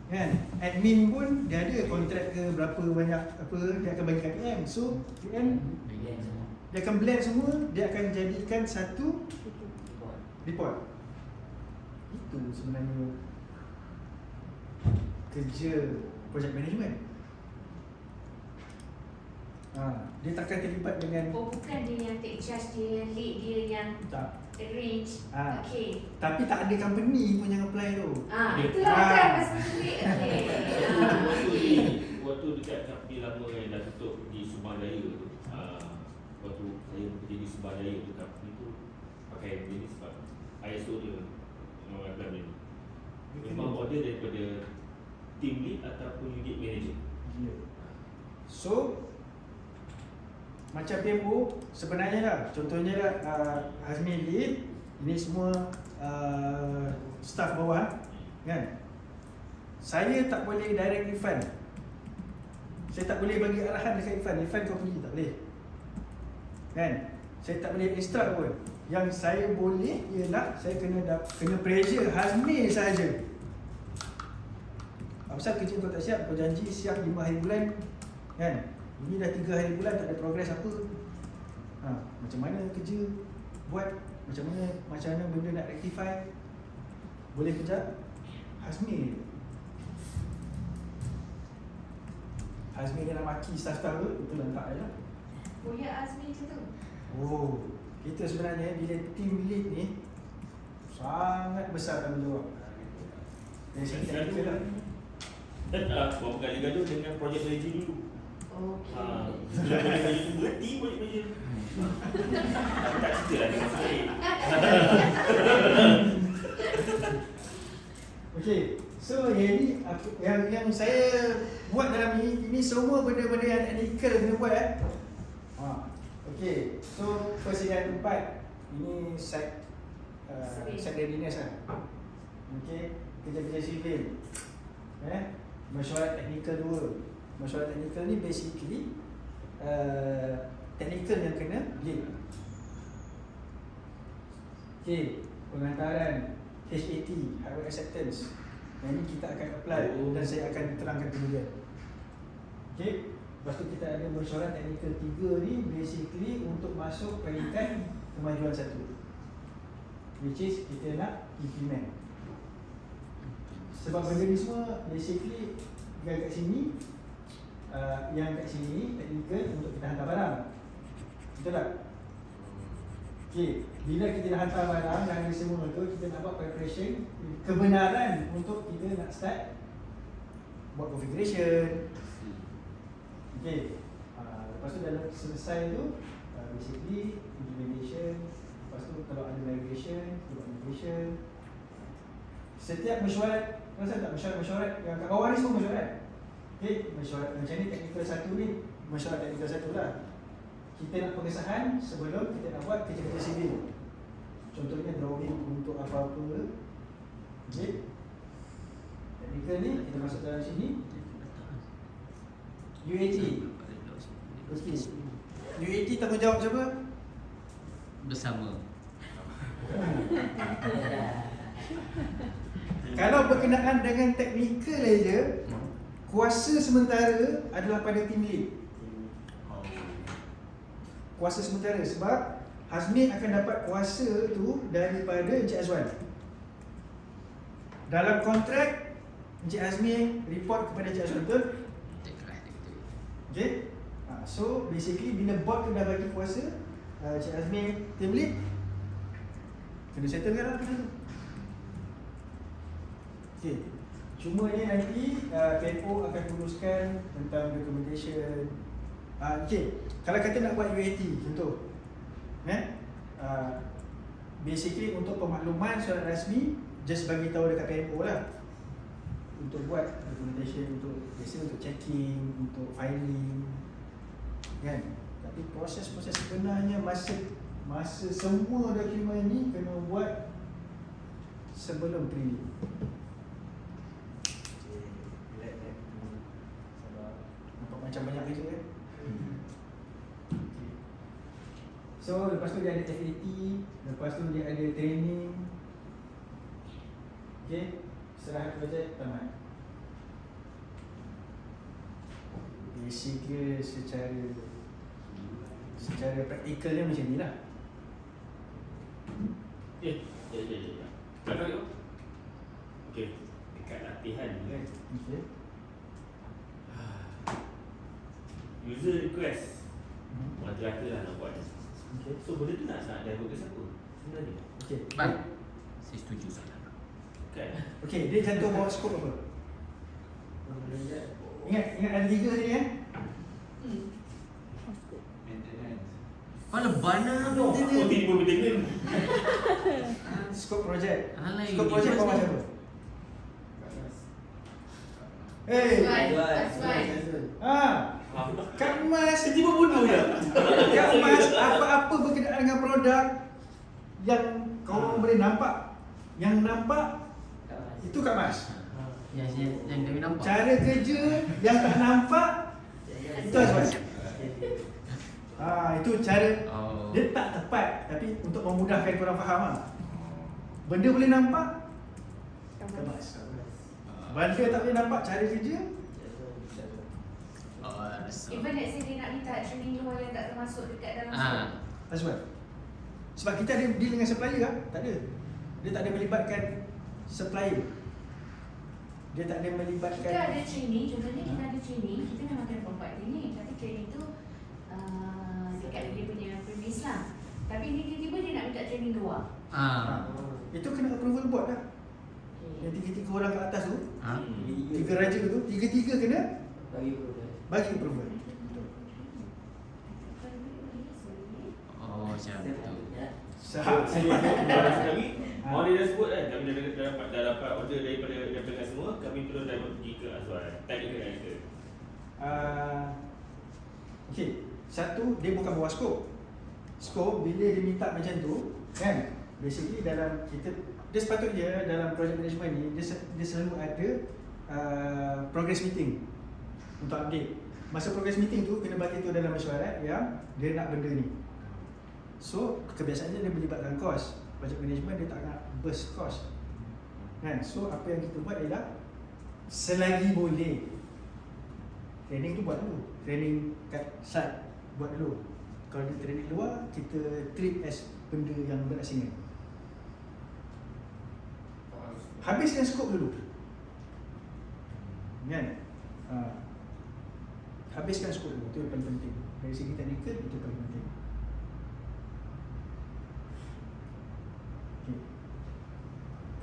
Kan, admin pun dia ada kontrak ke berapa banyak apa dia akan bagi kat PM. So PM dia akan blend semua, dia akan jadikan satu report. Itu sebenarnya kerja project management. Dia takkan terlibat dengan bukan dia yang take charge, dia yang lead, dia yang tak. arrange. Okay. Tapi tak ada company pun yang apply tu. Itulah kan pasal duit. Waktu dekat Kapi lama yang dah tutup di Subang Jaya tu, waktu saya bekerja di Subang Jaya tu, Kapi tu pakai ini sebab ISO dia mengatakan ini. Memang order daripada team lead ataupun unit manager. So macam PMO sebenarnya lah, contohnya lah, Hazmi lead, ini semua staff bawah, kan. Saya tak boleh direct Irfan. Saya tak boleh bagi arahan dekat Irfan kau pergi, tak boleh, kan. Saya tak boleh instruct pun. Yang saya boleh ialah saya kena pressure Hazmi saja. Apa kerja kau tak siap, kau janji siap 5 hari bulan, kan. Ini dah 3 hari bulan tak ada progress apa. Macam mana kerja buat, macam mana benda nak rectify. Boleh kerja Hazmi dia nak maki staff-staff tu, betul lantak je lah. Ya, Azmi macam tu. Kita sebenarnya bila team lead ni sangat besar tanggungjawab. Dari segi kita lah. Dan berapa kali gaduh dengan project manager dulu. Ha, Okey. bila boleh jadi berhenti boleh meja. Aku tak cerita lah dengan saya. Okey. So yang saya buat dalam ini semua benda-benda yang teknikal kena buat Okey. So persediaan tempat ini site site readiness lah. Okey, kerja-kerja sivil. Mesyuarat teknikal 2. Mesyuarat teknikal ni basically teknikal yang kena lead. Okey, penghantaran HAT, Hardware Acceptance. Yang ni kita akan apply dan saya akan terangkan kemudian. Okey, lepas tu kita ada mesyuarat teknikal 3 ni basically untuk masuk peringkat kemajuan 1, which is kita nak implement. Sebab benda ni semua basically yang kat sini yang kat sini teknikal untuk kita hantar barang. Betul tak? Okey, bila kita dah hantar barang dan semua tu, kita nak buat preparation, kebenaran untuk kita nak start buat configuration. Okey, lepas tu dalam selesai tu basically implementation. Lepas tu kalau ada migration, buat migration. Setiap mesyuarat, rasa tak mesyuarat yang kat bawah ni semua mesyuarat. Okey, mesyuarat macam ni teknikal 1 ni, mesyuarat teknikal 1 lah. Kita nak pengesahan sebelum kita nak buat kerja-kerja sivil. Contohnya drawing untuk apa-apa. Okey. Teknikal ni kita masuk dalam sini. UAT. Okey. UAT tanggungjawab siapa? Bersama. Kalau berkenaan dengan teknikal aja, kuasa sementara adalah pada team lead. Kuasa sementara sebab Hazmi akan dapat kuasa tu daripada Encik Azwan. Dalam kontrak Encik Azmi report kepada Encik Azwan, betul? Okay. So basically bila board tu dah bagi kuasa Encik Azmi team lead, kena settlekan lah benda tu. Okay. Cuma ni nanti PMO akan uruskan tentang documentation. Okay. Kalau kata nak buat UAT contoh, basically untuk pemakluman surat rasmi, just bagi tahu dekat PMO lah untuk buat documentation, untuk biasa untuk checking, untuk filing, kan. Tapi proses-proses sebenarnya masa semua dokumen ni kena buat sebelum prelim. Nampak macam banyak kerja kan? So lepas tu dia ada FAT, lepas tu dia ada training. Okay, serahan projek tamat. Basic dia secara praktikal dia macam ni lah. Ya. Kalau okey, dekat latihan ni kan. Okay. User request. Rata-rata lah nak buat. Okay. So benda tu nak driver ke siapa? Sebenarnya. Okay. Baik. Saya setuju sangat. Kan? Okay, dia contoh bawa skop apa? Ingat ada 3 tadi kan? Kepala bana Oh, tiba berdengar. Skop projek. Alay, Skop projek ini bawa pasti- siapa? Hey. Kak Mas Tiba bodoh je. Kak Mas, apa-apa berkenaan dengan produk yang kau boleh nampak, yang nampak itu Kak Mas. Yang kami nampak. Cara kerja yang tak nampak itu Azwan. Itu cara. Oh. Dia tak tepat, tapi untuk memudahkan korang faham lah. Benda boleh nampak Kak Mas. Benda tak boleh nampak cara kerja Even let's say dia nak minta training luar yang tak termasuk dekat dalam Azwan. Sebab kita ada deal dengan supplier kan? Tak ada. Dia tak ada melibatkan supplier. Dia tak ada melibatkan. Kita ada training, contohnya kita ada training, kita memang kena provide training. Tapi training tu dekat dia punya premise lah. Tapi ni tiba-tiba dia nak minta training luar. Itu kena approval board lah. Yang tiga-tiga orang kat atas tu, tiga raja tu, tiga-tiga kena bagi approval. siap betul. Sahab. Kami orang dia dah sebut kan, kami dah dapat order daripada semua, kami terus dah pergi ke Azwan. Technical director. Okay, satu dia bukan bawah skop. Skop bila dia minta macam tu, kan? Basically dalam kita, dia sepatutnya dalam project management ni dia selalu ada progress meeting untuk update. Masa progress meeting tu kena bagi tu dalam mesyuarat yang dia nak benda ni. So kebiasaannya dia melibatkan kos. Project management dia tak nak burst kos, kan? So apa yang kita buat ialah selagi boleh training tu buat dulu. Training kat site buat dulu. Kalau dia training luar, kita treat as benda yang berasingan. Habiskan skop dulu, kan? Habiskan skop dulu, itu yang paling penting. Dari segi teknikal, itu paling penting. Okay.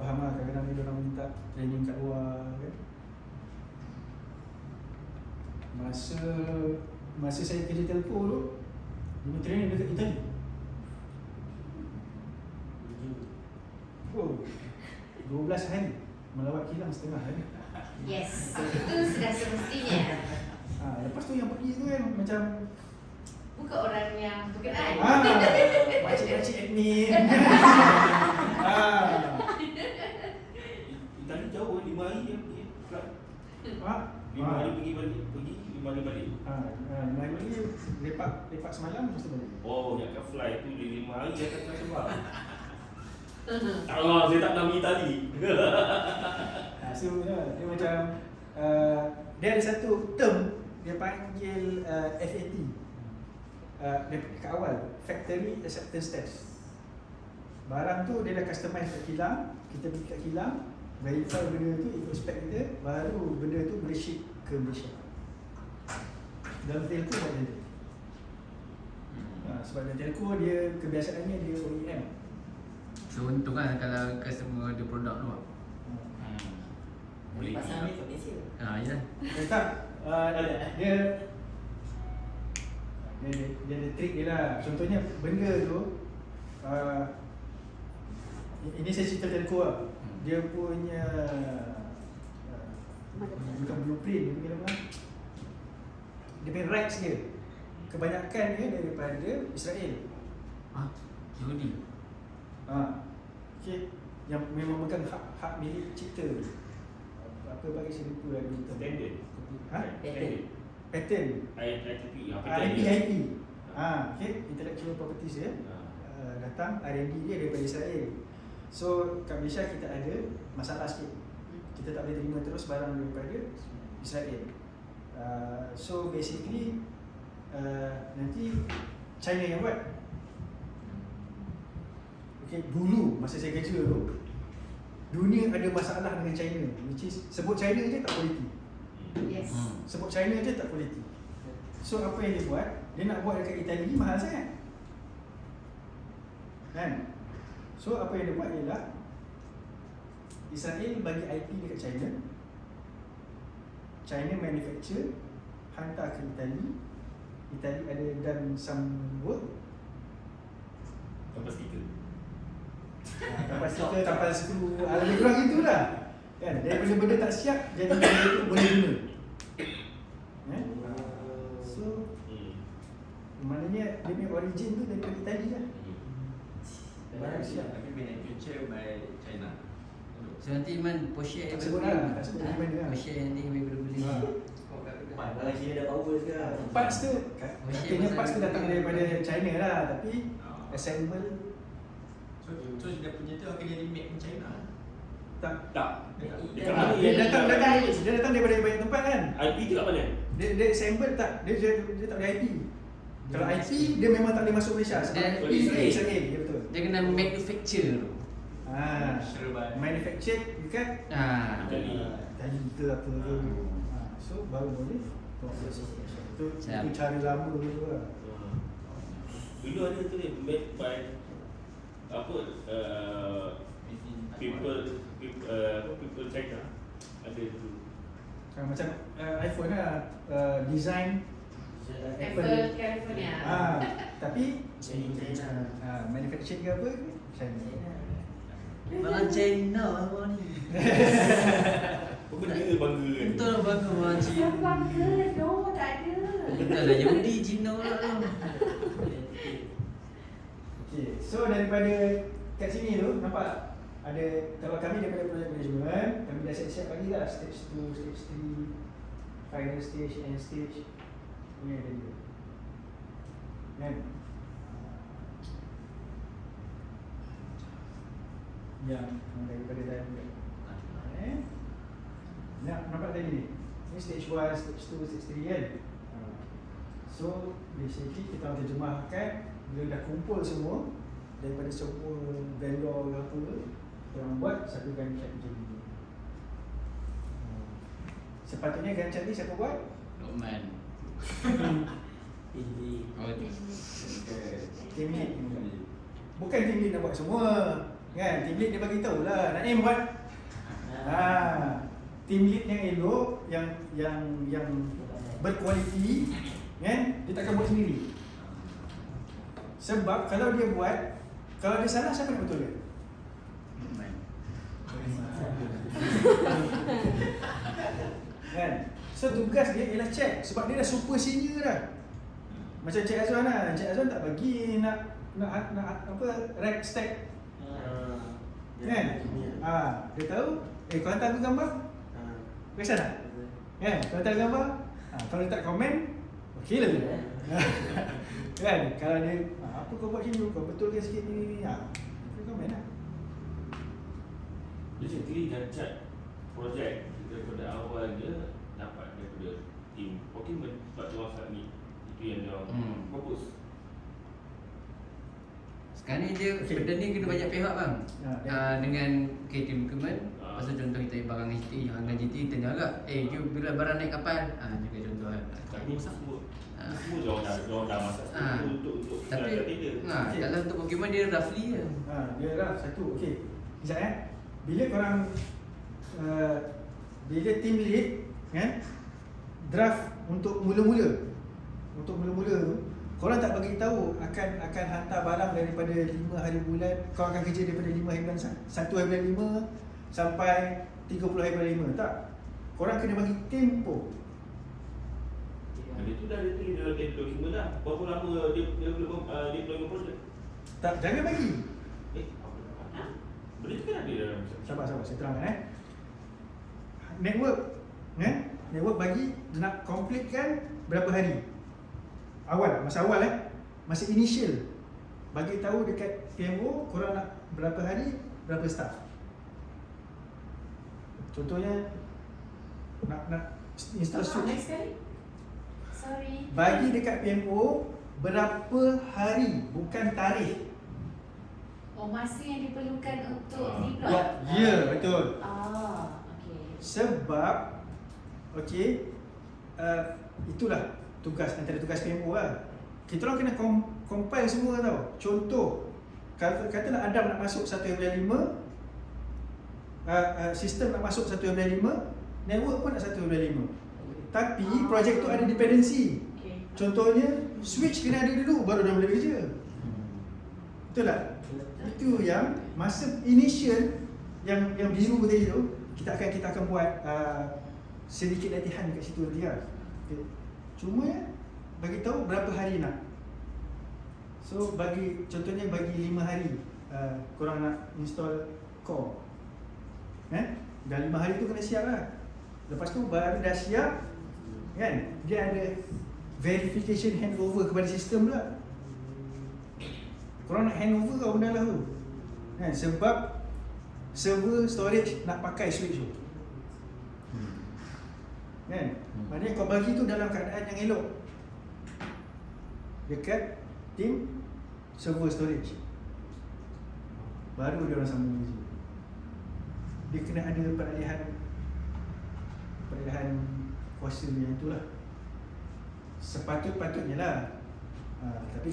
Faham lah, kadang-kadang dia orang minta training kat luar, kan? Masa saya kerja telco tu, dulu training dekat Itali. Oh, 12 hari melawat kilang setengah hari. Yes, itu sudah semestinya. Lepas tu yang pergi tu kan macam Bukan orang yang berkenaan. Makcik-makcik admin. Itali jauh 5 hari dia pergi. 5 hari pergi balik, 5 hari balik. 5 hari lagi lepak semalam lepas tu balik. Oh, yang kat fly tu dia 5 hari dia akan terbang. Allah, saya tak nak pergi Itali. So dia macam dia ada satu term dia panggil FAT. Dekat awal, Factory Acceptance Test. Barang tu dia dah customize kat kilang, kita pergi kat kilang, verify benda tu, ikut spec kita, baru benda tu boleh ship ke Malaysia. Dalam telco macam tu. Sebab dalam telco dia kebiasaannya dia OEM. So untung kan kalau customer ada produk luar. Boleh pasal ni kat Malaysia. Ya. Tak, dia ada trik dia lah. Contohnya benda tu ini saya cerita telco lah. Dia punya bukan blueprint, dia punya apa? Dia punya rights dia kebanyakan dia daripada Israel. Yahudi. Okay, yang memang bukan hak milik cipta. Apa bagi saya lupa lagi kita. Standard. Patent. Patent. ITP. IP. Okay, intellectual properties dia. Datang R&D dia daripada Israel. So kat Malaysia kita ada masalah sikit. Kita tak boleh terima terus barang daripada Israel. So basically nanti China yang buat. Okay, dulu masa saya kerja tu, dunia ada masalah dengan China, which is sebut China je tak quality. Yes. Sebut China je tak quality. So apa yang dia buat, dia nak buat dekat Itali mahal sangat, kan? So apa yang dia buat ialah Israel bagi IP dekat China, China manufacture, hantar ke Itali, Itali ada done some work, Tanpa stiker. tanpa stiker, tanpa skru, lebih kurang itulah, kan? Daripada benda tak siap, jadi benda itu boleh guna. So maknanya dia punya origin tu daripada Itali lah. Barang siap. Tapi manufacture by China. So nanti man share Tak sebut lah, tak sebut di mana lah. share nanti beli. Barang China dah power sekarang. Parts tu, katanya parts tu datang daripada China lah, tapi assemble So dia punya tu akan jadi made in China. tak. Dekat Ah, mana dia yang datang daripada banyak tempat kan. IP tu kat mana? Dia assemble tak, dia tak ada IP. Kalau IP dia memang tak boleh masuk Malaysia sebab Dia- IP dia Israel, ya betul. Dia kena manufacture tu. Sure by Manufactured dekat Itali. Itali ke apa ke. So baru boleh masuk Malaysia. Itu Siap. cara lama dulu lah. Dulu ada tu ni made by apa people China ada tu. Macam iPhone lah, design Apple California. Tapi China. manufacturing ke apa China. Barang China apa ni? Benda bangga kan. Betul lah bangga orang Siapa Cina. bangga? No, tak ada. Betul lah Yahudi Cina lah tu. Okay, so daripada kat sini tu nampak ada, kalau kami daripada project management, kami dah siap-siap lagi lah stage 2, stage 3, final stage, end stage. Ini ada dia. Kan? Yang daripada tadi. Nampak tadi ni? Ni stage 1, stage 2, stage 3 kan? So, basically kita orang terjemahkan bila dah kumpul semua daripada semua vendor ke apa, kita orang buat satu Gantt chart macam ni. Sepatutnya Gantt chart ni siapa buat? Lokman. Ini. Oh tu. Team lead ni bukan. Bukan team lead nak buat semua. Kan? Team lead dia bagi tahu lah. Naim buat. Team lead yang elok, yang berkualiti, kan? Dia takkan buat sendiri. Sebab kalau dia buat, kalau dia salah siapa nak betulkan? Lokman. Kan? So tugas dia ialah check sebab dia dah super senior dah. Macam Cik Azwan lah, Cik Azwan tak bagi nak apa rack stack. Kan? Dia tahu, kau hantar aku gambar, biasa tak? Kan? Kau hantar gambar, kalau dia tak komen, okey lah tu. Kan? Kalau dia, apa kau buat sini, kau betulkan sikit ni, dia komen lah. Basically Gantt chart projek daripada awal dia dapat daripada tim procurement sebab dia orang submit. Itu yang dia orang propose. Sekarang ni dia Okay. benda ni kena banyak pihak bang. Dengan tim procurement. Ah. Pasal contoh kita barang GT, harga GT tanya agak. You bila barang naik kapal, juga contoh kan. Tapi semua dia orang dah masak untuk Tapi tender. Okay. kalau untuk procurement dia roughly je. Dia dah satu, okey. Sekejap bila korang bila team lead kan draft untuk mula-mula tu korang tak bagi tahu akan hantar barang daripada 5 hari bulan, kau akan kerja daripada 5 hari bulan 1 hari bulan 5 sampai 30 hari bulan 5, tak. Korang kena bagi tempoh. Dia tu dah ditulis dalam dokumen dah. Berapa lama dia deployment project? Tak, jangan bagi. Apa? Benda tu kan ada dalam Sabar, saya terangkan network network bagi nak completekan berapa hari awal, masa awal masa initial bagi tahu dekat PMO korang nak berapa hari, berapa staff. Contohnya nak install switch, Next kali. Sorry. bagi dekat PMO berapa hari, bukan tarikh. Oh, masa yang diperlukan untuk Ah. deploy. Ya, betul. Okay. Sebab itulah tugas, antara tugas PMO lah. Kita orang kena compile semua tau. Contoh, katalah Adam nak masuk 1 bulan 5, sistem nak masuk 1 bulan 5, network pun nak 1 bulan 5. Tapi projek tu ada dependency. Okay. Contohnya switch kena ada dulu baru dah boleh kerja. Betul tak? Itu yang masa initial yang biru tadi tu kita akan buat sedikit latihan kat situ nanti lah. Okay. Cuma bagi tahu berapa hari nak. So contohnya bagi 5 hari korang nak install core. Dah 5 hari tu kena siap lah. Lepas tu baru dah siap kan, dia ada verification handover kepada sistem pula. Korang nak handover kau benda lah tu kan, sebab server storage nak pakai switch tu kan. Maknanya kau bagi tu dalam keadaan yang elok dekat tim server storage, baru dia orang sambung lagi. Dia kena ada peralihan kuasa yang tu lah, sepatutnya lah. Tapi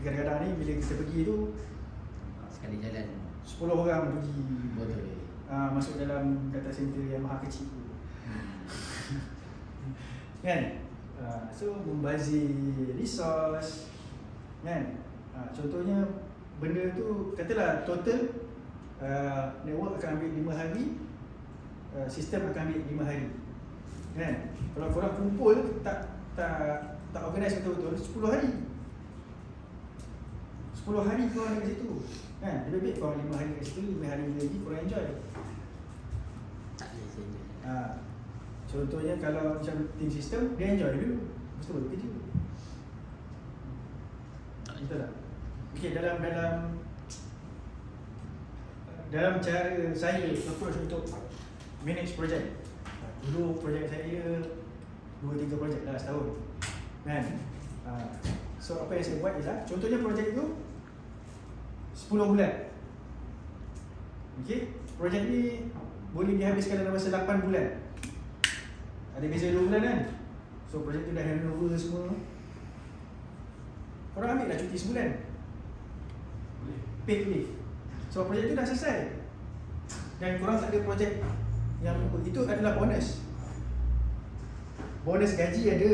kadang-kadang ni bila kita pergi tu Sekali jalan. 10 orang pergi Betul. masuk dalam data center yang maha kecil tu kan. So membazir resource kan. Contohnya benda tu katalah total network akan ambil 5 hari, sistem akan ambil 5 hari kan. Kalau korang kumpul tak organize betul-betul 10 hari. 10 hari korang ada kat situ kan. Lebih baik korang 5 hari kat situ, 5 hari lagi korang enjoy. Tak boleh sini. Contohnya kalau macam team system, dia enjoy dulu, lepas tu baru kerja. Betul tak? Okay, dalam cara saya approach untuk manage projek. Dulu projek saya 2-3 projek dah setahun kan. So apa yang saya buat ialah, contohnya projek tu 10 bulan. Okay, projek ni boleh dihabiskan dalam masa 8 bulan. Ada beza 2 bulan kan. So projek tu dah handover semua, korang ambil lah cuti sebulan, paid leave. So projek tu dah selesai dan korang tak ada projek yang itu adalah bonus. Bonus gaji ada,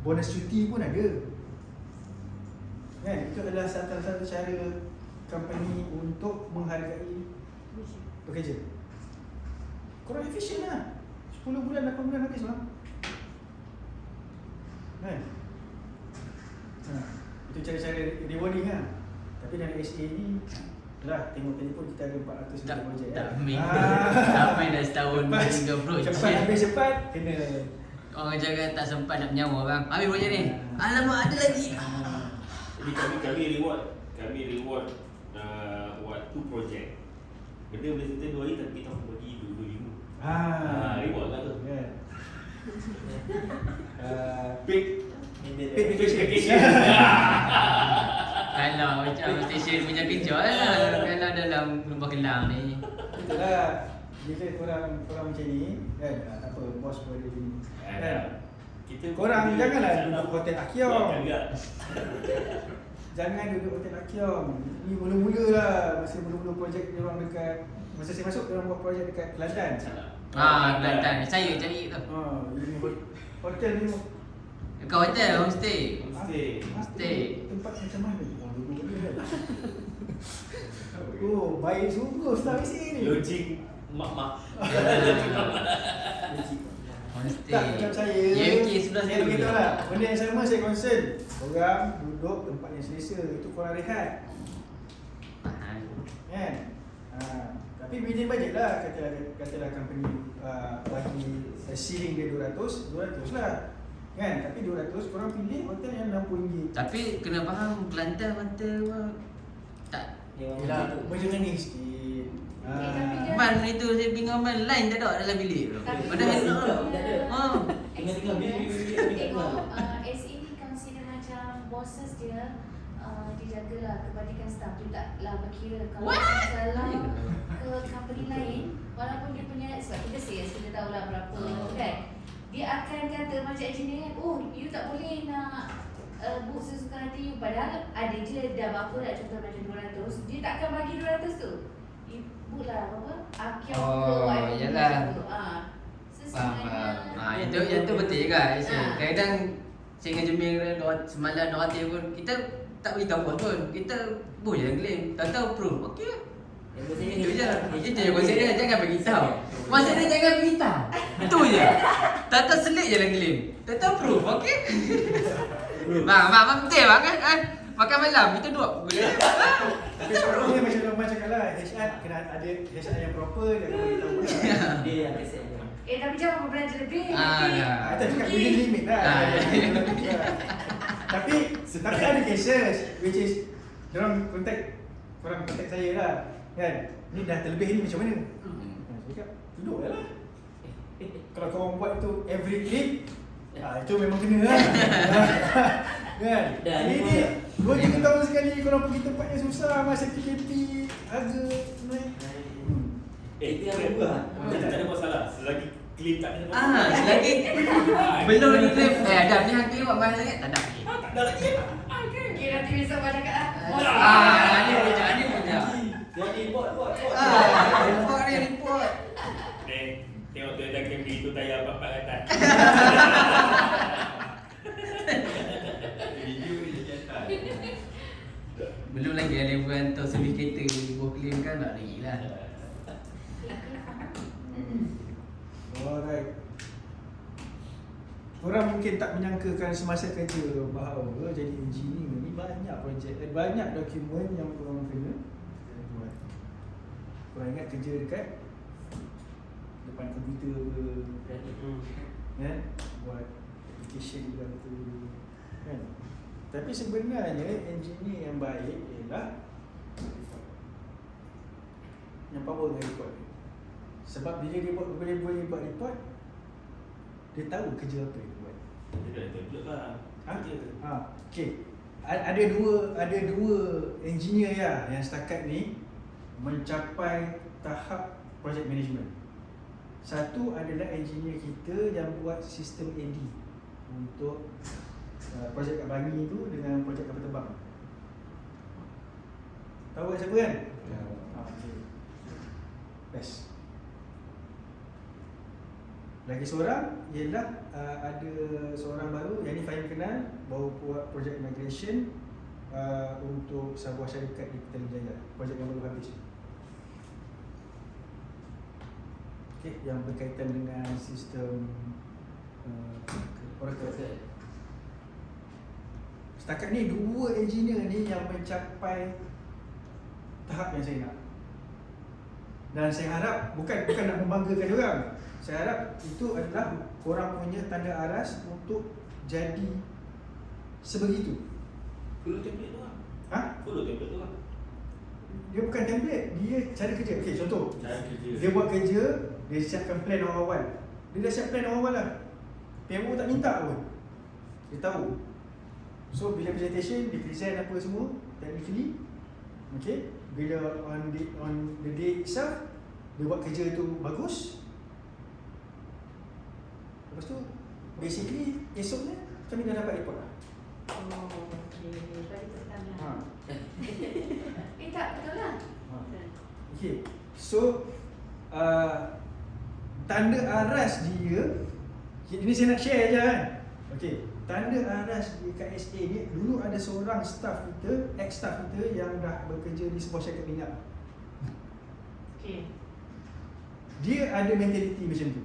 bonus cuti pun ada kan. Itu adalah salah satu cara company untuk menghargai pekerja. Korang efisien lah, 10 bulan, 8 bulan habis lah kan. Itu cara-cara rewarding lah. Tapi dalam SA ni lah, tengok telefon kita ada 400 Tak projek tak kan. main. Tak main dah setahun tiga projek. Cepat habis cepat, kena. Orang jaga tak sempat nak menyawa bang. Habis projek ni. Alamak ada lagi. Jadi kami reward waktu projek. Benda boleh settle 2 hari tapi tahu bagi 25. Reward lah tu. Yeah. Paid Paid vacation. Kalau macam station punya kerja lah. Kalau dalam lubang kelang ni. Itulah, bila korang macam ni kan, tak apa, bos pun ada ni kan. Korang janganlah duduk hotel Akyong. Jangan duduk hotel Akyong. Ni mula-mula lah, masa mula-mula projek dia orang dekat, masa saya masuk dia orang buat projek dekat Kelantan. Kelantan. Saya cari tu. Ini hotel ni Kat hotel, homestay. Homestay. tempat macam mana? Oh, baik sungguh staff SC ni. Logik mak-mak. Homestay. Tak, macam saya. UK 11 saya beritahu lah. Benda yang sama saya concern. Korang duduk tempat yang selesa. Itu korang rehat. Mahal. Kan? Tapi within budget lah. Katalah company bagi ceiling dia 200 lah. Kan? Tapi 200 korang pilih hotel yang RM60. Tapi kena faham Kelantan hotel tak. Yelah, macam ni sikit. Man itu saya bingung man line tak ada dalam bilik tu. Padahal enak tu. Tengah bilik tak keluar. SE ni consider macam bosses dia dijagalah kebajikan staff tu, taklah berkira kalau salah ke company lain, walaupun dia punya, sebab kita sales kita tahulah berapa kan, dia akan kata macam engineer kan, oh you tak boleh nak book sesuka hati you, padahal ada je dah berapa lah, contoh macam 200, dia takkan bagi 200 tu, you book lah apa Akyong ke whatever yalah. macam tu. So Faham. Yang tu betul juga. Kadang-kadang saya dengan Jemil semalam nak hati pun kita tak beritahu bos pun. Kita boleh je claim. Tahu proof. Okey lah. Itu je. Itu je konsep dia, jangan beritahu. Maksud dia jangan beritahu. Itu je. Tahu selit je lah claim. Tahu proof. Okey. Bang, betul bang kan? Makan malam kita duduk. Tapi sebenarnya macam Norman cakap lah, HR kena ada HR yang proper, dia akan beritahu pula. Dia yang kesek je. tapi jangan berbelanja lebih. Kita cakap within limit lah. Tapi ada cases which is korang contact saya lah kan, ni dah terlebih ni macam mana? Saya cakap duduk je lah. Kalau korang buat tu every week, itu memang kena lah. Kan? Ini 2-3 tahun sekali korang pergi tempat yang susah, masa PKP harga naik. Itu yang berubah. Tak ada masalah selagi claim tak ada masalah. Selagi belum claim. Ada ni hang claim buat mahal sangat tak ada. Tak ada lagi. Okay, nanti besok kau cakap Ni punya. Jadi report. Report. Tengok tu dah claim itu tayar 4 atas. belum lagi level hantar servis kereta buah claim kan tak lagi lah. Alright. Korang mungkin tak menyangkakan semasa kerja bahawa jadi engineer ni banyak projek, banyak dokumen yang korang kena buat. Korang ingat kerja dekat depan komputer ke, kan? Buat application ke apa, kan? Tapi sebenarnya engineer yang baik ialah yang power dengan report. Sebab bila dia boleh buat report, dia tahu kerja apa yang dia buat. Dia dah template lah. Kerja. Okay. Ada dua engineer ya yang setakat ni mencapai tahap project management. Satu adalah engineer kita yang buat sistem AD untuk projek kat Bangi tu dengan projek kapal terbang. Tahu kan siapa kan? Okay. Best. Lagi seorang ialah ada seorang baru yang ni Fahim kenal, baru buat projek migration untuk sebuah syarikat di Petaling Jaya. Projek yang baru habis. Okay, yang berkaitan dengan sistem Oracle. Setakat ni dua engineer ni yang mencapai tahap yang saya nak. Dan saya harap bukan nak membanggakan dia orang. Saya harap itu adalah korang punya tanda aras untuk jadi sebegitu. Follow template tu lah. Follow template tu lah. Dia bukan template, dia cara kerja. Okey, contoh. Cara kerja. Dia buat kerja, dia siapkan plan awal-awal. Dia dah siap plan awal lah. PMO tak minta pun. Dia tahu. So bila presentation, dia present apa semua technically. Okay. Bila on the day itself, dia buat kerja tu bagus. Lepas tu basically esoknya kami dah dapat report lah. Oh, okey. Tadi pertama. Ha. Tak, betul lah. Okay. So tanda aras dia, ini saya nak share je kan. Okay. Tanda aras di KSA ni, dulu ada seorang staff kita, ex-staff kita yang dah bekerja di sebuah syarikat minyak. Okey. Dia ada mentaliti macam tu.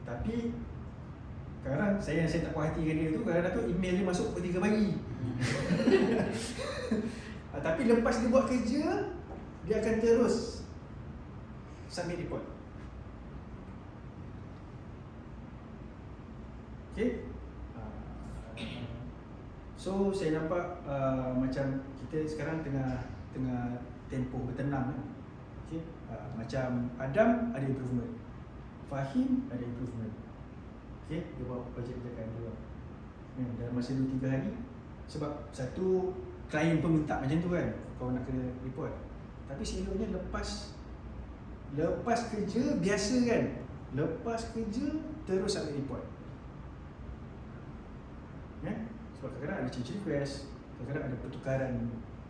Tapi sekarang saya tak puas hati dengan dia tu, kadang-kadang tu email dia masuk pukul 3 pagi. Tapi lepas dia buat kerja, dia akan terus submit report. Okay. So saya nampak macam kita sekarang tengah tempoh bertenang kan. Okay. Macam Adam ada improvement, Fahim ada improvement. Okay, dia buat projek-projekan dia dalam masa 2-3 hari. Sebab satu, klien pun minta macam tu kan, kau nak kena report. Tapi selebihnya lepas kerja biasa kan, lepas kerja terus submit report. Sebab kadang-kadang ada change request, kadang-kadang ada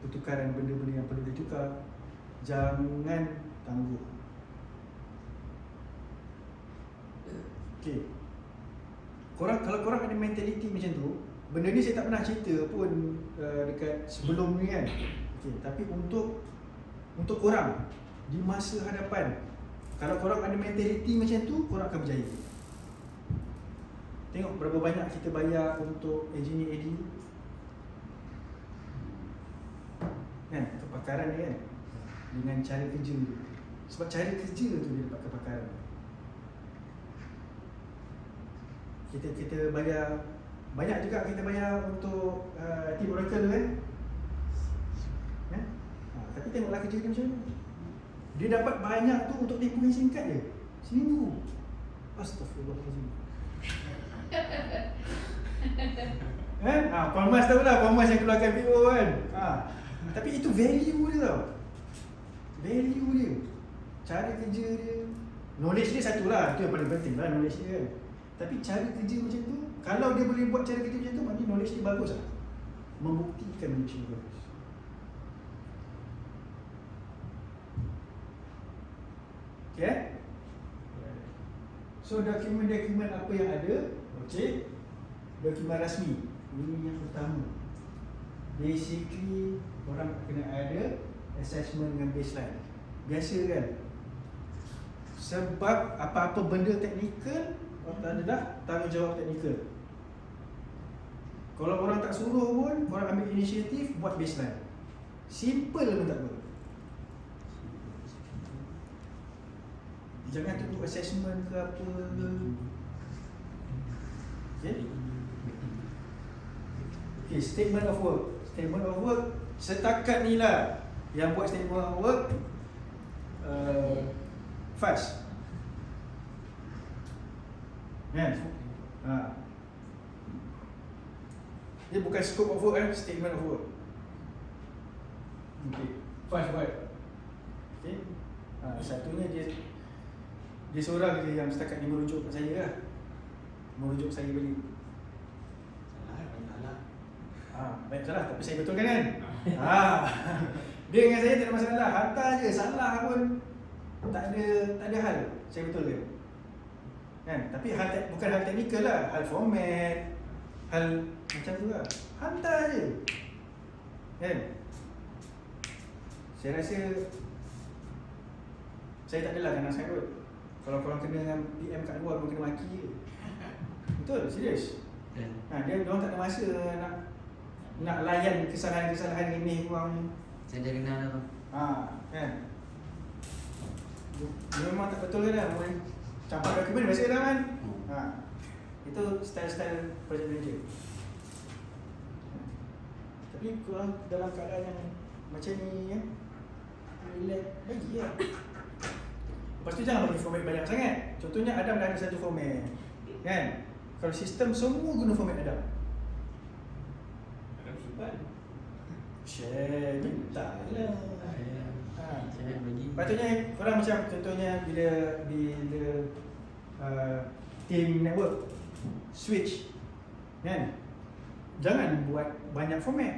pertukaran benda-benda yang perlu ditukar. Jangan tangguh. Okay. Kalau korang ada mentaliti macam tu, benda ni saya tak pernah cerita pun dekat sebelum ni kan. Okay. Tapi untuk korang di masa hadapan, kalau korang ada mentaliti macam tu, korang akan berjaya. Tengok berapa banyak kita bayar untuk engineer AD kan, kepakaran dia kan, dengan cara kerja dia. Sebab cara kerja tu dia dapat kepakaran. Kita bayar banyak juga, kita bayar untuk tim Oracle tu kan. Tapi tengoklah kerja dia macam mana. Dia dapat banyak tu untuk tempoh yang singkat je, seminggu. Astaghfirullahaladzim. Palmas tahu lah, Palmas yang keluarkan PO kan. Tapi itu value dia tau. Value dia, cara kerja dia, knowledge dia satu lah, itu yang paling penting lah, knowledge dia kan. Tapi cara kerja macam tu, kalau dia boleh buat cara kerja macam tu, maknanya knowledge dia bagus lah, membuktikan knowledge dia bagus. Okay. So dokumen-dokumen apa yang ada. Okay. Dokumen rasmi, ini yang pertama. basically orang kena ada assessment dengan baseline. Biasa kan? Sebab apa-apa benda teknikal, orang adalah tanggungjawab teknikal. Kalau orang tak suruh pun, orang ambil inisiatif buat baseline. Simple pun tak apa. Jangan tunggu assessment ke apa. Okay? Okay, statement of work. Statement of work setakat ni lah yang buat statement of work fast. Kan? Dia bukan scope of work kan, statement of work. Okay, fast buat. Okay. Satunya dia seorang je yang setakat ni merujuk kat saya lah. Merujuk saya balik. Salah, banyak salah. Baik salah tapi saya betulkan kan. Dia dengan saya tak ada masalah, hantar je, salah pun tak ada hal, saya betulkan. Kan? Tapi bukan hal teknikal lah, hal format, hal macam tu lah. Hantar je. Kan? Saya rasa saya tak adalah kanak saya kot. Kalau korang kena dengan PM kat luar, korang kena maki je. Betul, serius. Dia orang tak ada masa nak layan kesalahan-kesalahan remeh korang. Saya dah kenal lah bang. Kan? Dia memang tak betul kan lah. Campur dokumen biasa dah kan? Itu style-style project manager. Tapi korang dalam keadaan yang macam ni kan, relax bagi lah. Lepas tu jangan bagi format banyak sangat. Contohnya Adam dah ada satu format, kan? Kalau sistem semua guna format Adam. Adam simpan. Share minta lah. Saya bagi. Patutnya korang macam contohnya bila team network switch, kan? Jangan buat banyak format.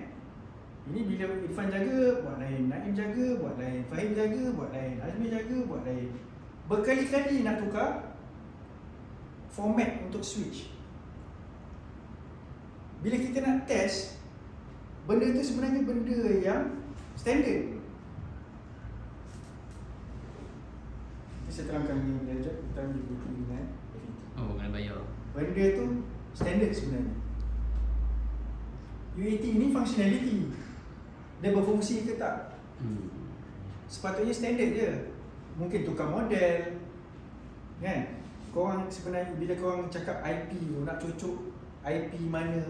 Ini bila Irfan jaga, buat lain. Naim jaga, buat lain. Fahim jaga, buat lain. Azmi jaga, buat lain. Berkali-kali nak tukar format untuk switch. Bila kita nak test, benda tu sebenarnya benda yang standard. Saya terangkan ni belajar tentang UAT dengan FAT. Oh, kena bayar. Benda tu standard sebenarnya. UAT ni functionality. Dia berfungsi ke tak? Sepatutnya standard je. Mungkin tukar model, kan? Korang sebenarnya bila korang cakap IP tu, nak cucuk IP mana,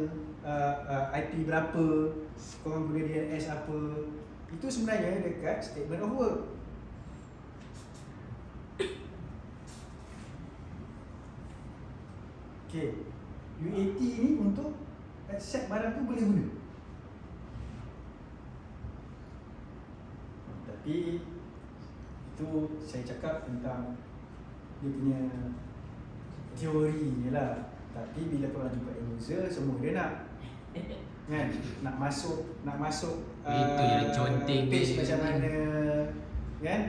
IP berapa, korang guna DNS apa, itu sebenarnya dekat statement of work. Okay, UAT ni untuk accept barang tu boleh guna. Tapi itu saya cakap tentang dia punya teori je lah. Tapi bila korang jumpa end user, semua dia nak. Kan? Nak masuk Itu yang conteng page dia. macam mana, kan?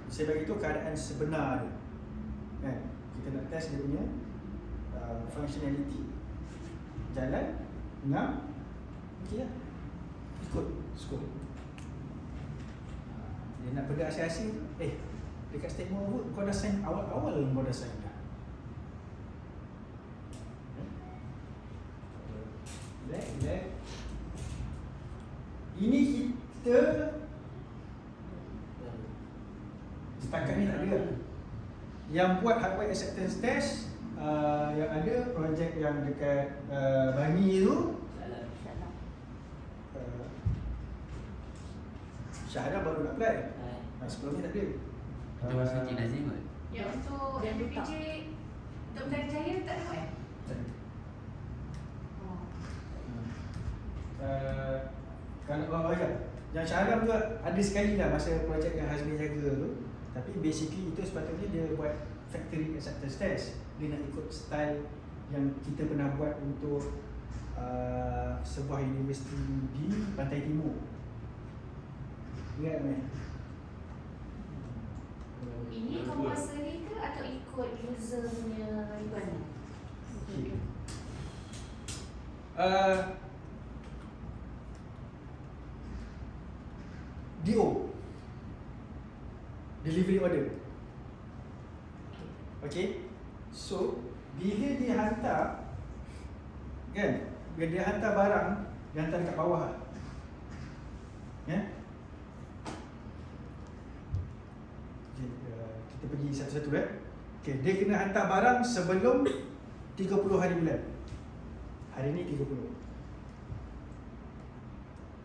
Saya bagi tu keadaan sebenar dia. Kan? Kita nak test dia punya functionality. Jalan, ngam, okey lah. Ikut scope. Dia nak benda asing-asing tu, dekat statement of work kau dah sign awal-awal, kau dah sign dah. Relax. Ini kita setakat ni tak ada. Yang buat hardware acceptance test, yang ada projek yang dekat Bangi tu, Syahada baru nak apply. Sebelum ni tak ada. Kita masuk Cik Nazim kot. Yang untuk MPJ untuk Menteri Jaya tak ada buat Kalau yang Syahada tu ada sekali lah masa projek yang Hazmi jaga tu. Tapi basically itu sepatutnya dia buat factory acceptance test. Dia nak ikut style yang kita pernah buat untuk sebuah universiti di Pantai Timur. Ingat tak? ini compulsory ke atau ikut user punya requirement? delivery order. Okay. So bila dia hantar, kan, bila dia hantar barang, dia hantar dekat bawah. Ya. Okay, kita pergi satu-satu Okay, dia kena hantar barang sebelum 30 hari bulan. Hari ni 30.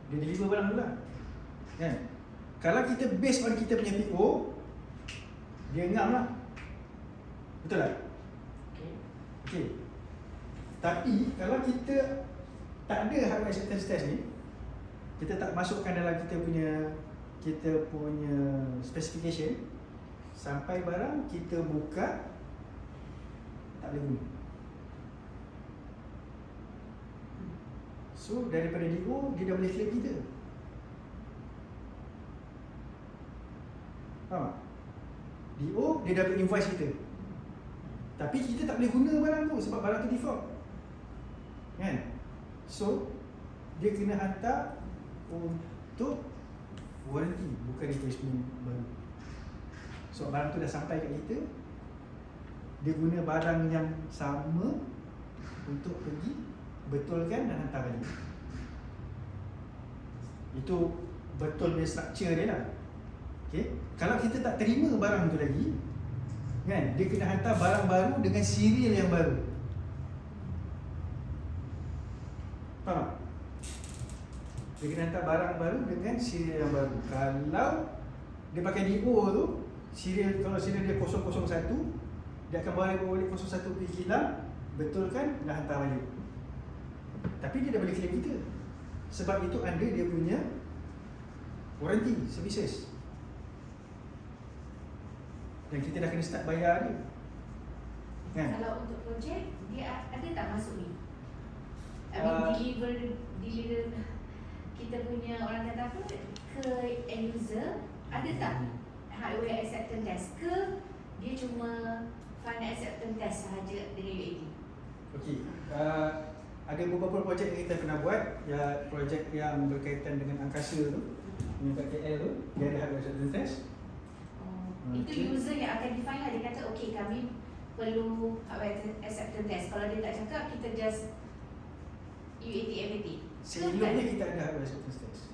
Dia deliver barang dulu lah. Kan? Kalau kita based on kita punya PO, dia ngam lah. Betul tak? Okay. Tapi kalau kita tak ada hardware acceptance test ni, kita tak masukkan dalam kita punya specification, sampai barang kita buka tak boleh guna. So daripada DO, dia dah boleh claim kita. Faham tak? DO, dia dah boleh invoice kita. Tapi kita tak boleh guna barang tu sebab barang tu default. Kan? So dia kena hantar untuk warranty, bukan replacement baru. So barang tu dah sampai kat kita, dia guna barang yang sama untuk pergi betulkan dan hantar balik. Itu betul dia structure dia lah. Okay? Kalau kita tak terima barang tu lagi, kan, dia kena hantar barang baru dengan serial yang baru. Faham tak? Dia kena hantar barang baru dengan serial yang baru. Kalau dia pakai DO tu, kalau serial dia 001, dia akan bawa balik 01 pergi kilang, betulkan dan hantar balik. Tapi dia dah boleh claim kita, sebab itu under dia punya warranty services. Dan kita dah kena start bayar dia. Kan? Kalau untuk projek, dia ada tak masuk ni? Uh, deliver kita punya orang kata apa, ke end user, ada tak hardware acceptance test ke dia cuma final acceptance test sahaja dengan UAT? Okey, ada beberapa projek yang kita pernah buat, ya, projek yang berkaitan dengan angkasa tu, yang kat KL tu, dia ada hardware acceptance test. Itu user yang akan define lah, dia kata okay kami perlu hardware acceptance test. Kalau dia tak cakap, kita just UAT everything. Sebelumnya kita ada hardware acceptance test.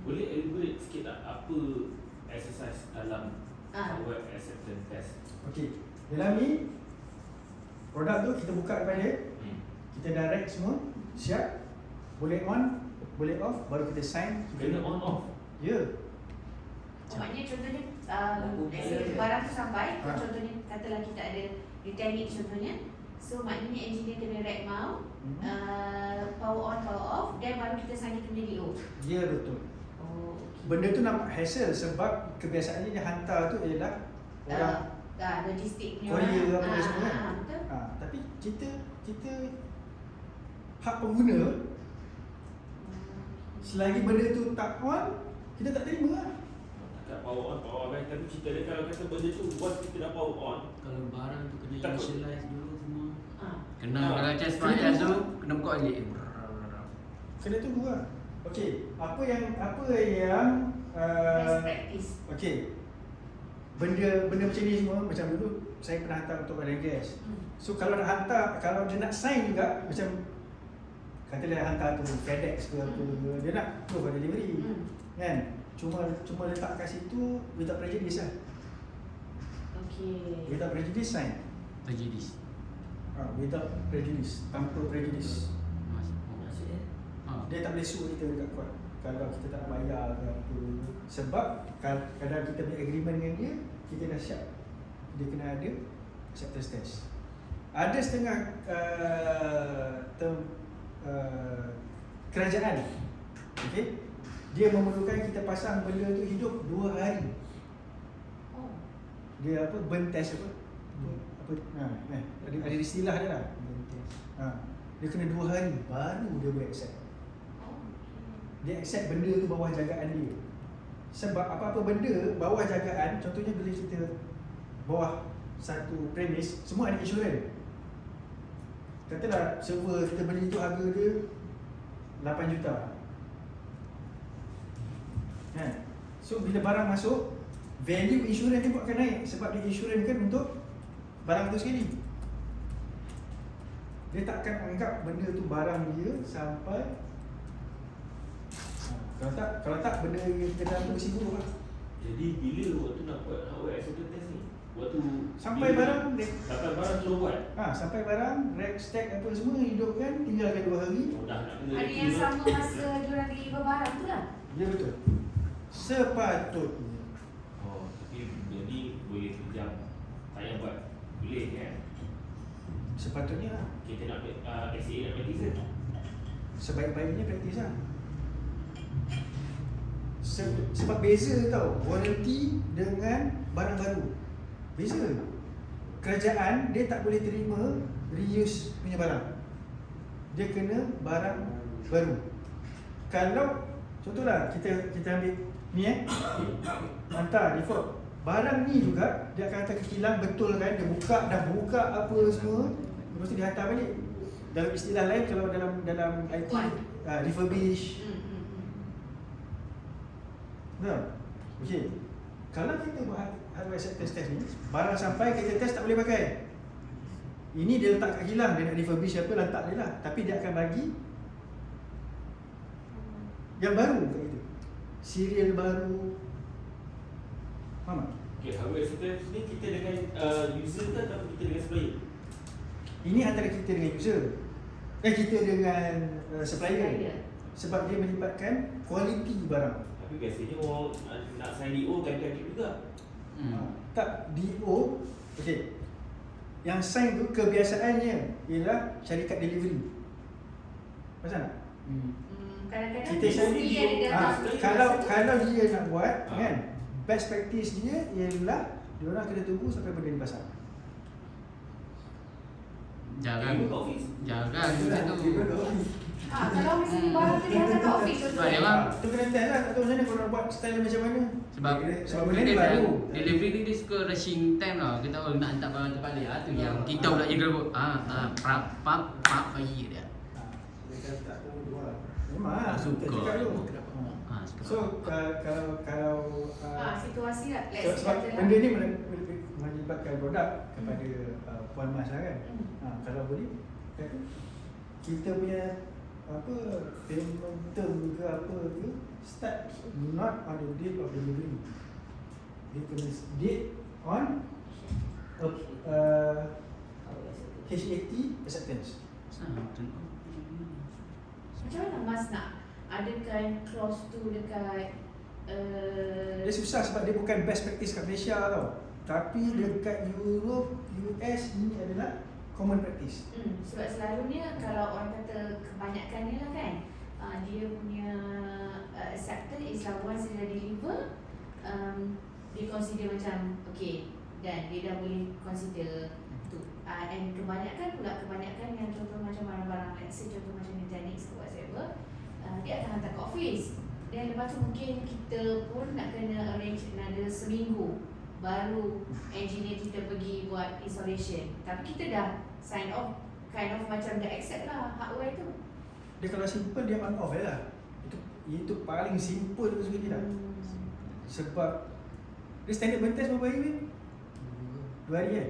Boleh elaborate sikit tak apa exercise dalam hardware acceptance test? Okey, dalam ni produk tu kita buka depan dia, kita direct semua, siap, boleh on, boleh off, baru kita sign. Kena on off? Ya. Maknanya contohnya barang tu sampai, contohnya katalah kita ada retaining contohnya, so maknanya engineer kena rack mount, power on, power off, dan baru kita sign kita punya DO. Ya, betul. Oh, Benda tu nampak hassle sebab kebiasaannya dia hantar tu ialah orang logistik punya courier apa semua kan. betul. Tapi kita hak pengguna, selagi benda tu tak on, kita tak terima lah. Tak power on, power off kan. Tapi cerita dia kalau kata benda tu once kita dah power on, Kalau barang tu kena Takut. initialize dulu semua. Kena. Kalau just smart as tu kena buka balik. Kena tunggu lah. Okey, apa yang Best practice. okey. Benda macam ni semua, macam dulu saya pernah hantar untuk oil and gas. So kalau nak hantar, kalau dia nak sign juga, macam katalah hantar tu FedEx ke apa, dia nak proof of delivery. Kan? Cuma letak kat situ without prejudice lah. Okay. Without prejudice sign. Prejudice. Without prejudice, tanpa prejudice. Maksudnya? Dia tak boleh sue kita dekat court kalau kita tak nak bayar ke apa. Sebab kadang kita punya agreement dengan dia, kita dah siap, dia kena ada acceptance test. Ada setengah kerajaan, okay, dia memerlukan kita pasang benda tu hidup 2 hari. Oh. Dia apa, burn test ada istilah dia lah. Dia kena 2 hari baru dia boleh accept. Dia accept benda tu bawah jagaan dia. Sebab apa-apa benda bawah jagaan, contohnya bila kita bawah satu premise, semua ada insurans. Katalah server kita beli tu harga dia 8 juta. Kan? So bila barang masuk, value insurans dia pun akan naik sebab dia insurankan untuk barang tu sekali. Dia takkan anggap benda tu barang dia sampai kalau tak benda yang kita dalam tu bersih buruk lah. Jadi bila waktu nak buat hardware acceptance test ni? Waktu Sampai barang suruh buat? sampai barang rack stack apa semua hidupkan, tinggalkan 2 hari. Oh, dah nak kena Ada yang sama masa diorang deliver barang tu lah. Ya betul. Sepatutnya. Oh, tapi jadi boleh sejam tak payah buat. Boleh kan? Sepatutnya lah. Kita nak SAA nak praktis kan? Sebaik-baiknya praktis lah. Sebab beza tau warranty dengan barang baru. Beza. Kerajaan dia tak boleh terima reuse punya barang. Dia kena barang baru. Kalau contohlah kita ambil ni hantar default. Barang ni juga dia akan hantar ke kilang, betul kan, dia dah buka apa semua, lepas tu dia hantar balik. Dalam istilah lain kalau dalam IT refurbish. Betul? Okey. Kalau kita buat hardware acceptance test ni, barang sampai kita test tak boleh pakai. Ini dia letak kat kilang, dia nak refurbish apa, letak dia lah. Tapi dia akan bagi yang baru kat itu. Serial baru. Faham tak? Okay, hardware acceptance ni kita dengan user ke atau kita dengan supplier? Ini antara kita dengan user. Kita dengan supplier. Sebab dia melibatkan kualiti barang. Tapi biasanya orang nak sign DO ganti-ganti juga. Tak, DO, okey. Yang sign tu kebiasaannya ialah syarikat delivery. Pasal tak? Kadang-kadang Kita mesti ada dalam kalau dia nak buat kan, best practice dia ialah dia orang kena tunggu sampai benda di pasar. Jangan Tiba kat office. kalau misalnya barang tu dia hantar ke office Sebab contohnya. dia orang Tu kena test lah, tak tahu macam mana kalau nak buat style macam mana. Sebab benda ni dia baru. delivery ni dia suka rushing time lah. Kita tahu nak hantar barang cepat balik. Tu yang kita pula jaga pap bagi dia. Dia tak tahu dua. Memang Tak suka. kita cakap dulu. Suka. So kalau Situasi lah. sebab benda ni melibatkan produk kepada Puan Mas lah kan. Kalau boleh kata kita punya apa payment term ke apa ke start not on the date of delivery. Dia kena date on HAT acceptance. Macam mana Mas nak adakan clause tu dekat Dia susah sebab dia bukan best practice kat Malaysia tau. Tapi dekat Europe, US ini adalah common practice. sebab selalunya kalau orang kata kebanyakannya lah kan, dia punya acceptance is lah once dia dah deliver, dia consider macam okay, dan dia dah boleh consider tu. And kebanyakan yang contoh macam barang-barang, let's say contoh macam Nutanix ke whatever, dia akan hantar ke office. Dan lepas tu mungkin kita pun nak kena arrange another seminggu baru engineer kita pergi buat installation. Tapi kita dah sign off, kind of macam dah accept lah hardware tu. Dia kalau simple dia on off je lah. Itu paling simple tu sekali lah. Sebab dia standard pentest berapa hari ni? 2 hari kan?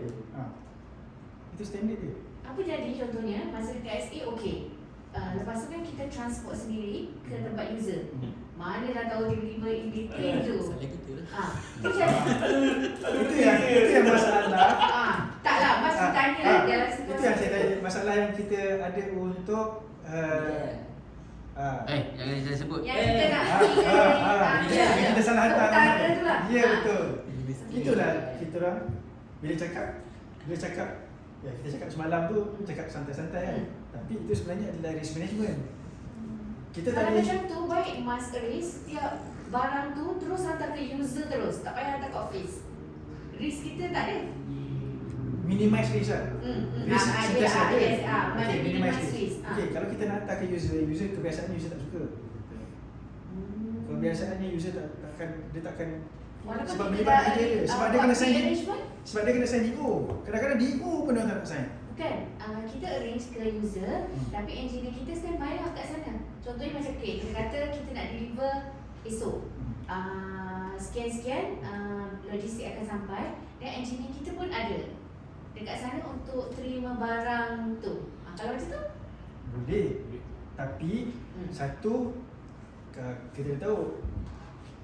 Itu standard dia. Apa jadi contohnya masa dekat SA okey. Lepas tu kan kita transport sendiri ke tempat user. Mana dah tahu tiba-tiba in between tu. Salah kita lah. Macam Itu yang masalah. taklah Mas tanya dalam Itu situasi yang saya tanya, masalah yang kita ada untuk Jangan saya sebut. yang kita nak yang kita salah hantar. utara tu lah. Ya betul. Itulah kita orang bila cakap ya kita cakap semalam tu cakap santai-santai kan. Tapi itu sebenarnya adalah risk management. Kita Kalau tadi macam tu baik Mas Aris setiap barang tu terus hantar ke user terus, tak payah hantar ke office. Risk kita tak ada. minimize risk lah. Risk sentiasa ada. Mana minimize risk. Okay, kalau kita nak hantar ke user kebiasaannya user tak suka. Kebiasaannya user takkan Walaupun sebab kita melibatkan dah, kerja dia. Sebab dia buat kena sign pre-arrangement, sebab dia kena sign DO. Kadang-kadang DO pun dia tak nak sign. bukan, kita arrange ke user, tapi engineer kita standby lah kat sana. Contohnya macam kita kata kita nak deliver esok sekian-sekian logistik akan sampai dan engineer kita pun ada dekat sana untuk terima barang tu. Kalau macam tu Boleh. Tapi satu kita tahu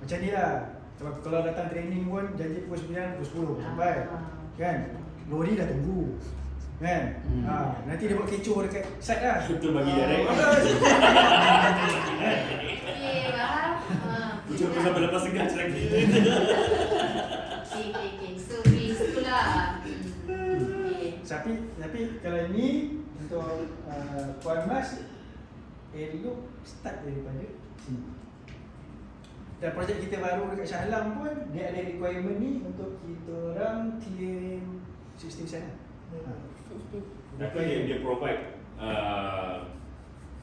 macam ni lah. Kalau datang training pun janji pukul 9, pukul 10 sampai. Kan? Lori dah tunggu. Kan? Nanti dia buat kecoh dekat site lah. Betul bagi direct. okey, faham? Ucap aku sampai lepas segar lagi. Okey. So, itulah. Okey. Tapi kalau ni untuk Puan Mas, elok start daripada sini. Dan projek kita baru dekat Shah Alam pun dia ada requirement ni untuk kita orang claim sistem sana. Tapi dia provide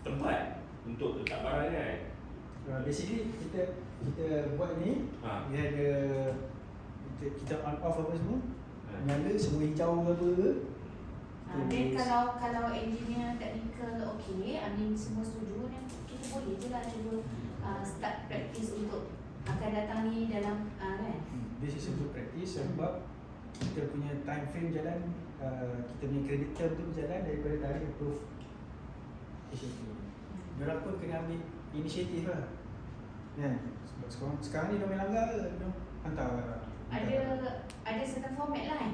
tempat untuk letak barang kan. Basically kita buat ni dia ada kita on off apa semua. Nyala semua hijau ke apa ke. Dan kalau engineer technical okey, semua setuju, dan kita boleh je lah cuba start practice untuk akan datang ni dalam kan. This is a good practice sebab kita punya time frame jalan, kita punya credit term tu berjalan daripada tarikh approve SAP. Diorang pun kena ambil inisiatif lah. Kan? Sebab sekarang ni diorang melanggar ke? Diorang hantar. Ada certain format lah kan?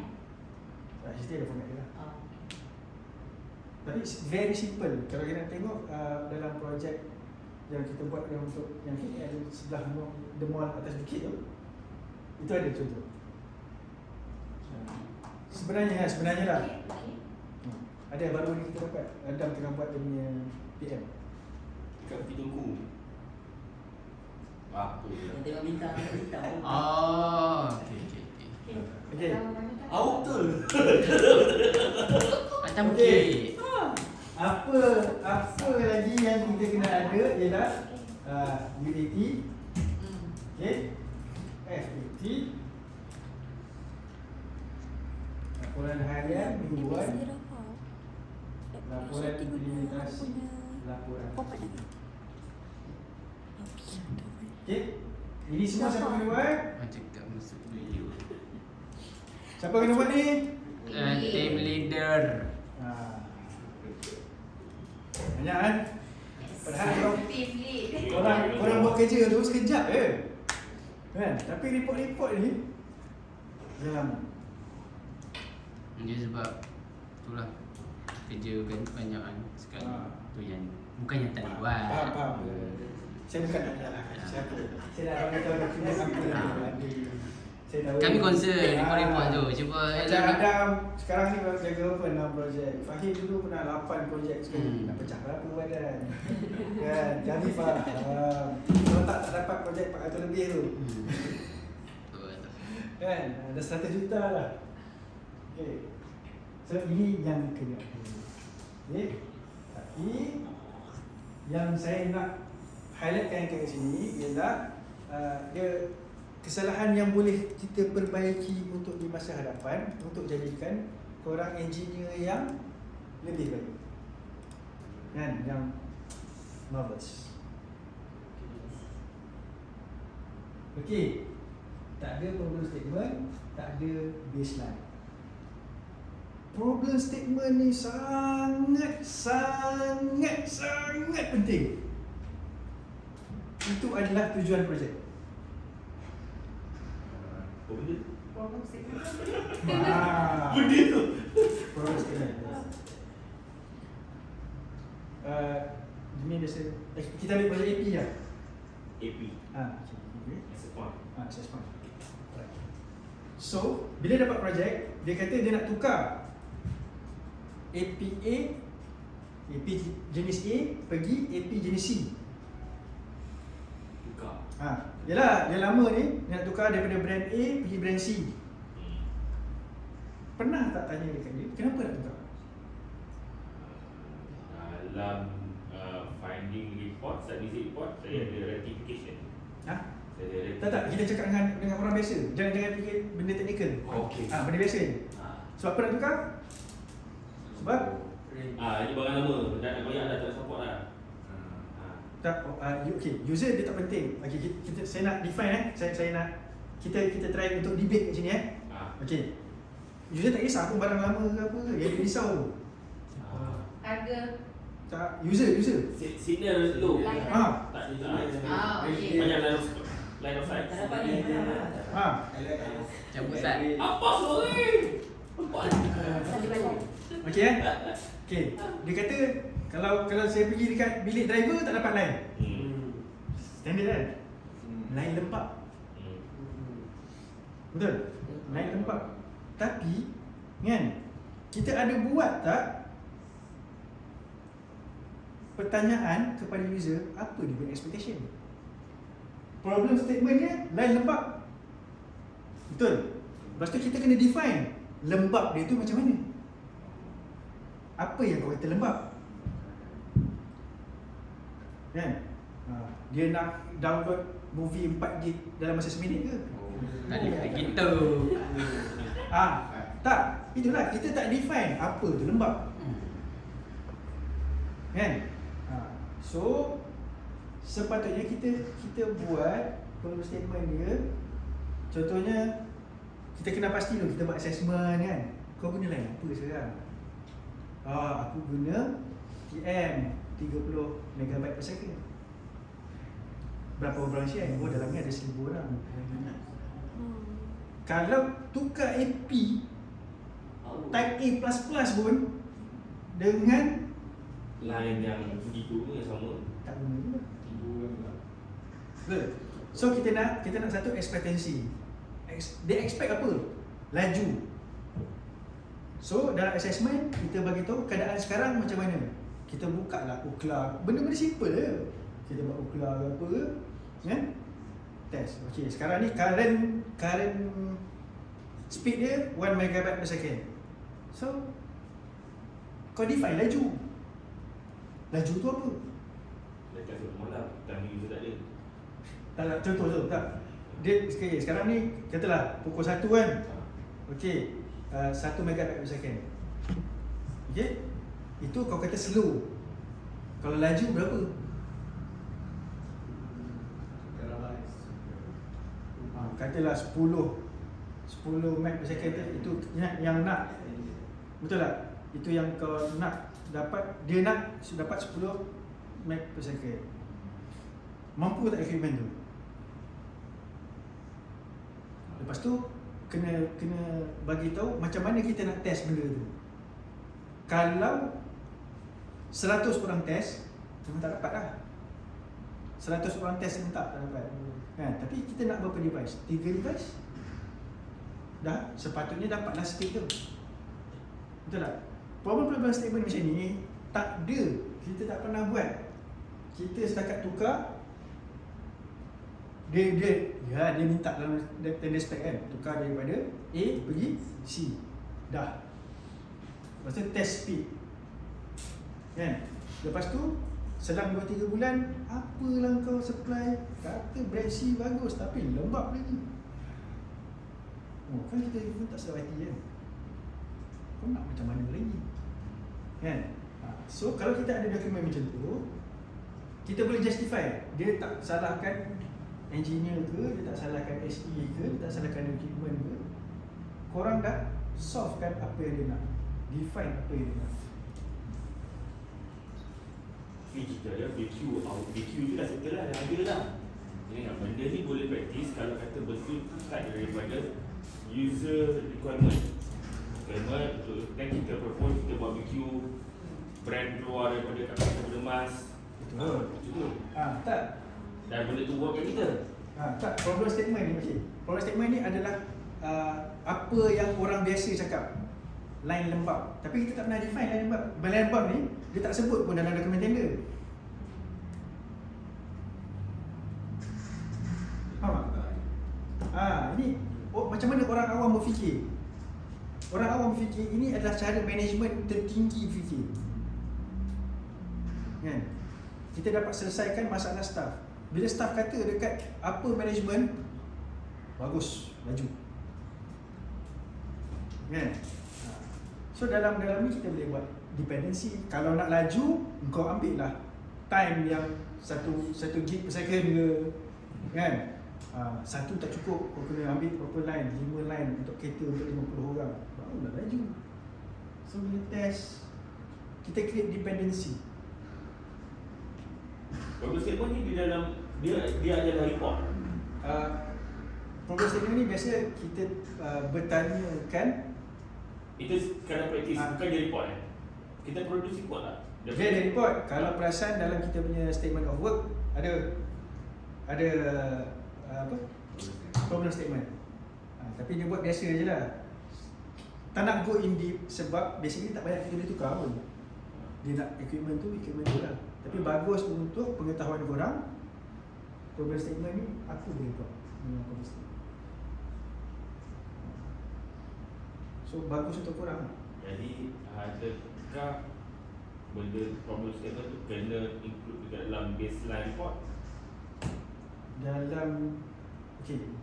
Mesti ada format dia lah. Tapi it's very simple. Kalau kita tengok dalam projek yang kita buat yang untuk yang KL sebelah the mall atas bukit tu, itu ada contoh. Sebenarnya lah. Okay. Ada baru ni kita dapat. Adam tengah buat dia punya PM. Dekat Bukit Tungku. Apa dia? Yang tengok bintang. Okey. Okey. Awak betul. Macam Okey. okey. Apa lagi yang kita kena ada ialah UAT, okey, FAT, laporan harian, mingguan, laporan implementasi, laporan. Okey, ini semua siapa kena buat? Macam tak masuk video. Siapa kena buat ni? Team leader. Banyak kan? Padahal Korang buat kerja tu sekejap je. Kan? Tapi report-report ni dah lama. Dia sebab itulah kerja kan banyak kan sekali. Tu yang bukan yang tak buat. Faham. Saya bukan nak nyalahkan siapa. Saya dah bagi tahu dokumen apa yang ada. Saya tahu. Kami concern report tu. Cuba Macam Adam sekarang ni baru jaga apa 6 projek. Fahim dulu pernah 8 projek sekali. Nak pecah berapa badan. Kan? Jadi faham. Kalau tak dapat projek 400 lebih tu. Kan? Ada 100 juta lah. Okay. So ini yang kena. Okay. Tapi yang saya nak highlightkan kat sini ialah dia kesalahan yang boleh kita perbaiki untuk di masa hadapan untuk jadikan korang engineer yang lebih baik. Kan? Yang marvelous. Okey. Tak ada problem statement, tak ada baseline. Problem statement ni sangat penting. Itu adalah tujuan projek. Apa benda? problem statement. Benda tu. Problem statement. Ini biasa kita ambil projek AP lah. AP. Okay. Assessment. Assessment. So, bila dapat projek, dia kata dia nak tukar APA, AP jenis A pergi AP jenis C. Tukar. Yalah, dia lama ni dia nak tukar daripada brand A pergi brand C. Pernah tak tanya dekat dia, kenapa nak tukar? Dalam finding report, studies report, saya ada rectification. Saya ada Tak, kita cakap dengan orang biasa. Jangan fikir benda teknikal. Okey. Benda biasa je. So apa nak tukar? Sebab ini barang lama dan nak bayar dah tak support lah. Tak, okay, user dia tak penting. Okay, saya nak define saya nak kita try untuk debate kat sini Okay. User tak kisah pun barang lama ke apa ke, yang dia risau tu. Harga. Tak, user. Signal low. Line. Tak ada Okay. banyak line of sight. Tak dapat ni. Cabut sat. Apa sorry? Satu badan. Okay Okay, dia kata kalau saya pergi dekat bilik driver tak dapat line. Standard kan? Line lembab. Betul? Line lembab. Tapi kan, kita ada buat tak pertanyaan kepada user apa dia punya expectation. Problem statement dia line lembab. Betul? Lepas tu kita kena define lembab dia tu macam mana. Apa yang kau kata lembab? Kan? Dia nak download movie 4GB dalam masa seminit ke? Tak ada gitu. Tak, itulah kita tak define apa tu lembab. Kan? So sepatutnya kita buat problem statement dia. Contohnya kita kena pasti dulu kita buat assessment kan. Kau guna line apa sekarang? Aku guna TM 30 MB/s. Berapa orang share? Dalamnya ada 1000 orang. Kalau tukar AP Type A++ pun dengan Line yang begitu yang sama. tak guna juga. Betul. So kita nak satu ekspektasi. Dia expect apa? Laju. So dalam assessment kita bagi tahu keadaan sekarang macam mana. Kita buka lah Ookla. Benda-benda simple je. Kita buat Ookla ke apa ke, kan? Test. Okey, sekarang ni current speed dia 1 MB/s. So kau define laju. Laju tu apa? Dekat semua lah. Time user tak ada. Tak nak contoh tu, tak. Dia sekarang ni katalah pukul 1 kan. Okey, 1 MB/s. Okey. Itu kau kata slow. Kalau laju berapa? Katalah 10 meg/s itu yang nak. Betul tak? Itu yang kau nak dapat, dia nak dapat 10 meg/s. Mampu tak equipment tu? Lepas tu kena bagi tahu macam mana kita nak test benda tu. Kalau 100 orang test, memang tak dapat lah. 100 orang test memang tak dapat. Tapi kita nak berapa device? 3 device? Dah sepatutnya dapatlah speed tu. Betul tak? Problem statement macam ni tak ada. Kita tak pernah buat. Kita setakat tukar. Dia minta dalam tender spec kan, tukar daripada A pergi C. Dah. Lepas tu test speed. Kan? Lepas tu selang 2-3 bulan, apalah kau supply, kata brand C bagus tapi lembab lagi. Kan kita pun tak sedap hati kan. Kau nak macam mana lagi? Kan? So kalau kita ada dokumen macam tu, kita boleh justify. Dia tak salahkan engineer ke, dia tak salahkan SE ke, dia tak salahkan equipment ke. Korang dah solve kan apa yang dia nak, define apa yang dia nak. Kita ada BQ tu dah settle lah, dah ada lah. Jadi benda ni boleh praktis kalau kata betul start daripada user requirement. Dan kita propose, kita buat BQ brand keluar daripada daripada emas. Betul. Tak. Dan benda tu buat kat kita. Tak, problem statement ni macam. Problem statement ni adalah apa yang orang biasa cakap. Line lembab. Tapi kita tak pernah define line lembab. Line lembab ni dia tak sebut pun dalam dokumen tender. Faham tak? Ini macam mana orang awam berfikir? Orang awam berfikir ini adalah cara management tertinggi berfikir. Kan? Kita dapat selesaikan masalah staff. Bila staff kata dekat apa management, bagus, laju. Kan? So dalam ni kita boleh buat dependency. Kalau nak laju, kau ambil lah time yang satu gig per second ke, kan? Satu tak cukup, kau kena ambil berapa line, 5 line untuk cater untuk 50 orang, barulah laju. So bila test, kita create dependency. Problem statement ni di dalam dia adalah report. Problem statement ni biasa kita bertanyakan. Itu kadang praktis, bukan dia report Kita produce report lah. Dia ada report. Kalau perasan dalam kita punya statement of work ada apa? Problem statement. Tapi dia buat biasa je lah. Tak nak go in deep sebab basically tak payah kita boleh tukar pun. Dia nak equipment tu lah. Tapi bagus untuk pengetahuan korang. Problem statement ni apa dia buat? Problem statement. So bagus untuk korang. Jadi adakah benda problem statement tu kena include dekat dalam baseline report? Dalam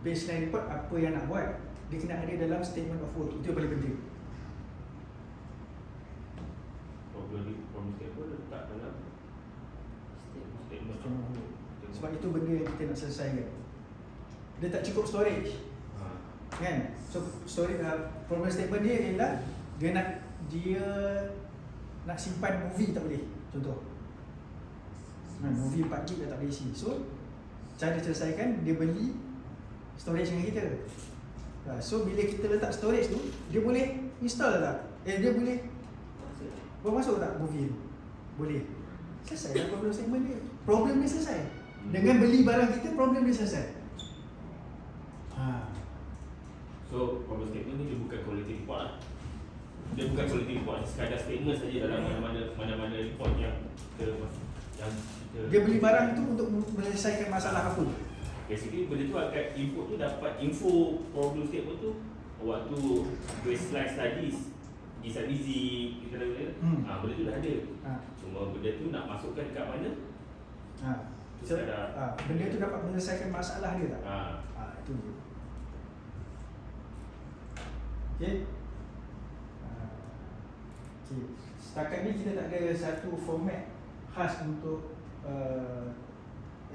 baseline report apa yang nak buat, dia kena ada dalam statement of work. Itu yang paling penting. Problem statement letak dalam statement of work. Sebab itu benda yang kita nak selesaikan. Dia tak cukup storage, kan? So storage problem statement dia ialah dia nak simpan movie tak boleh. Contoh, movie 4 GB dah tak boleh isi. So cara selesaikan, dia beli storage dengan kita. So bila kita letak storage tu, dia boleh install tak? Dia boleh masuk tak movie tu? Boleh. Selesai lah problem statement dia. Problem dia selesai. Dengan beli barang kita, problem dia selesai. So problem statement ni dia bukan quality report lah. Dia bukan quality report, sekadar statement saja dalam mana-mana report yang kita dia beli barang tu untuk menyelesaikan masalah apa? Basically benda tu akan input tu dapat info problem statement tu waktu baseline studies Gisa Bizi kita benda tu dah ada. Cuma benda tu nak masukkan dekat mana? Benda tu dapat menyelesaikan masalah dia tak? Itu je. Okay. Setakat ni kita tak ada satu format khas untuk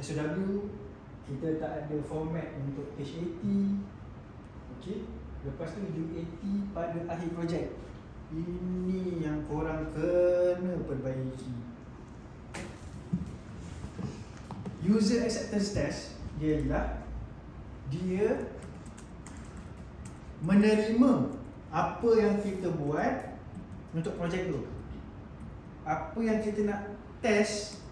SOW. Kita tak ada format untuk HAT. Okay. Lepas tu UAT pada akhir projek. Ini yang korang kena perbaiki. User acceptance test dia ialah dia menerima apa yang kita buat untuk projek tu. Apa yang kita nak test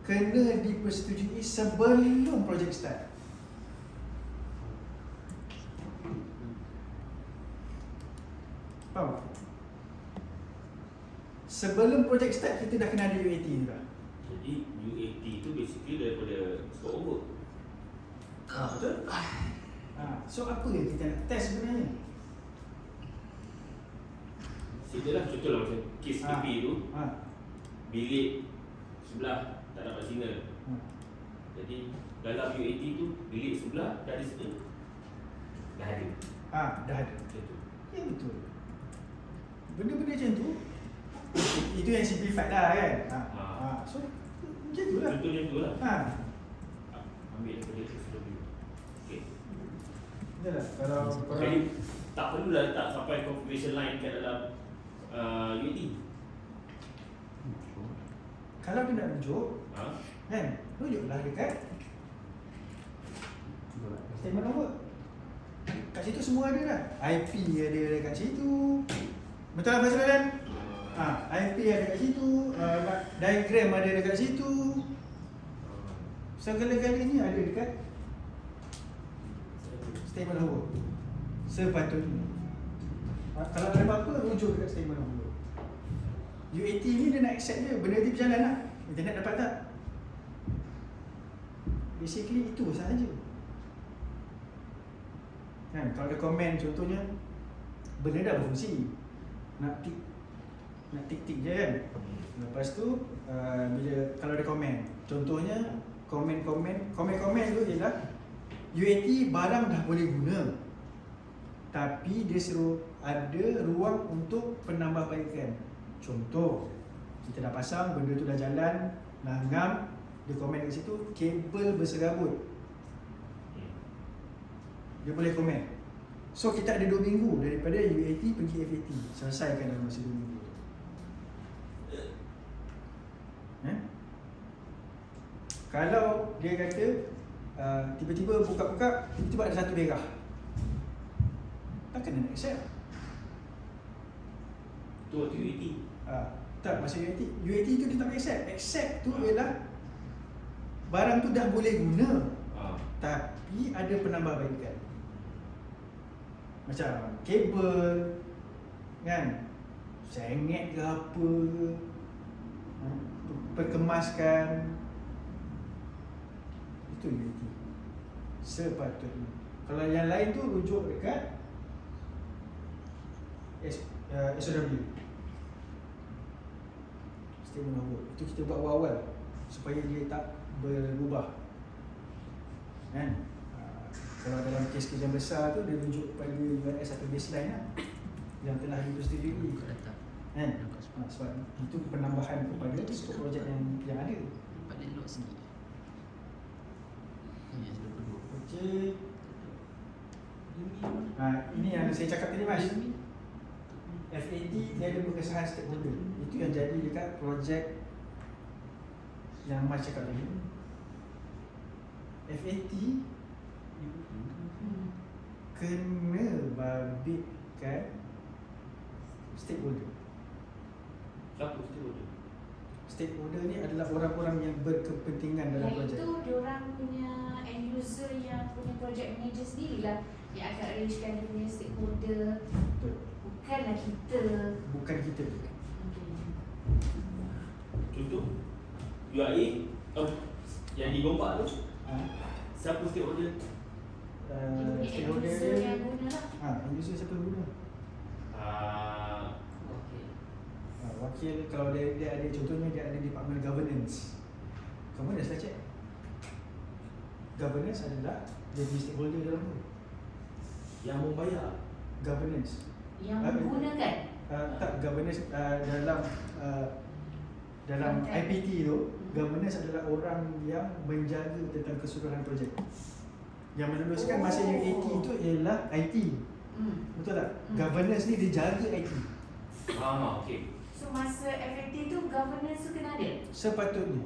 kena dipersetujui sebelum projek start. Faham? Sebelum projek start kita dah kena ada UAT tu dah. Jadi UAT tu basically daripada scope of work. Betul? So apa yang kita nak test sebenarnya? Contohlah macam kes TP tu, bilik sebelah tak dapat signal. Jadi dalam UAT tu bilik sebelah dah ada signal. Dah ada. Dah ada. Macam tu. Ya betul. Benda-benda macam tu itu yang simplified lah kan. So macam tu lah. Contohnya tu lah. Ambil daripada SOW. Okay. Betul lah. Kalau Jadi tak perlu lah letak sampai configuration line kat dalam UAT. kalau dia nak rujuk, kan, rujuklah dekat statement of work. Kat situ semua ada dah. IP ada dekat situ. Betul lah Fazrul kan? IP ada dekat situ, diagram ada dekat situ. Segala-galanya ada dekat statement of work. Sepatutnya. Kalau ada apa-apa, rujuk dekat statement of work. UAT ni dia nak accept je, benda dia berjalan lah. Internet dapat tak? Basically itu sahaja. Kan, kalau ada komen contohnya, benda dah berfungsi. Nak tik-tik je kan. Lepas tu, bila kalau ada komen, contohnya komen tu ialah UAT barang dah boleh guna, tapi dia suruh ada ruang untuk penambahbaikan. Contoh, kita dah pasang, benda tu dah jalan, Nah, ngam dia komen kat situ kabel berserabut. Dia boleh komen. So kita ada 2 minggu daripada UAT pergi FAT. Selesaikan dalam masa 2 minggu. Kalau dia kata tiba-tiba buka-buka, tiba-tiba ada satu daerah, takkan dia nak accept? Tu waktu UAT. Tak, masa UAT tu dia tak accept. Accept tu ialah barang tu dah boleh guna, tapi ada penambahbaikan. Macam kabel kan, sengit ke apa ke, perkemaskan. Itu UAT sepatutnya. Kalau yang lain tu rujuk dekat SOW, statement of work. Itu kita buat awal-awal supaya dia tak berubah kan. Kalau dalam kes-kes yang besar tu dia rujuk kepada URS atau baseline lah yang telah dipersetujui kan. Sebab itu penambahan kepada skop projek yang ada. Pada elok sikit. Ya, sudah berdua. Okey. Ini yang saya cakap tadi Mas. FAT dia ada pengesahan stakeholder. Itu yang jadi dekat projek yang Mas cakap tadi. FAT kena babitkan stakeholder. Siapa stakeholder? Stakeholder ni adalah orang-orang yang berkepentingan dalam projek. Itu diorang punya end user yang punya project manager sendirilah yang akan arrangekan dia punya stakeholder. Betul. Bukanlah kita. Bukan kita. Contoh UAE yang digompak tu, siapa stakeholder? Dia punya end Stakeholder user dia, yang guna lah. end user siapa yang guna? Wakil, kalau dia ada, contohnya dia ada department governance. Kamu dah selesai check. Governance adalah jadi stakeholder dalam tu. Yang membayar. Governance. Yang menggunakan. Tak, governance dalam Content. IPT tu, governance adalah orang yang menjaga tentang keseluruhan projek. Yang meneruskan masa yang AT tu ialah IT. Betul tak? Governance ni dia jaga IT. Okey. So masa FAT tu governance tu kena ada. Sepatutnya.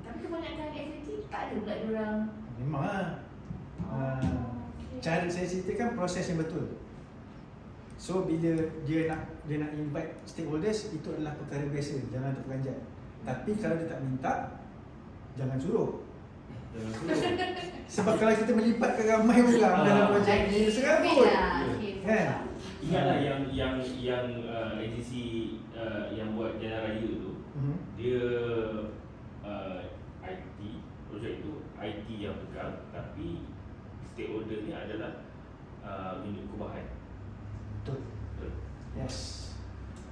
Tapi kebanyakan FAT tak ada pula diorang. Memang lah. Cara saya ceritakan proses yang betul. So bila dia nak invite stakeholders, itu adalah perkara biasa, jangan terperanjat. Tapi kalau dia tak minta, jangan suruh. Sebab kalau kita melibatkan ramai orang dalam projek ni, serabut. Kan? Ingatlah yang agensi yang buat Jalan Raya tu, dia IT, projek tu IT yang pegang, tapi stakeholder ni adalah unit kubahan. Betul. Yes.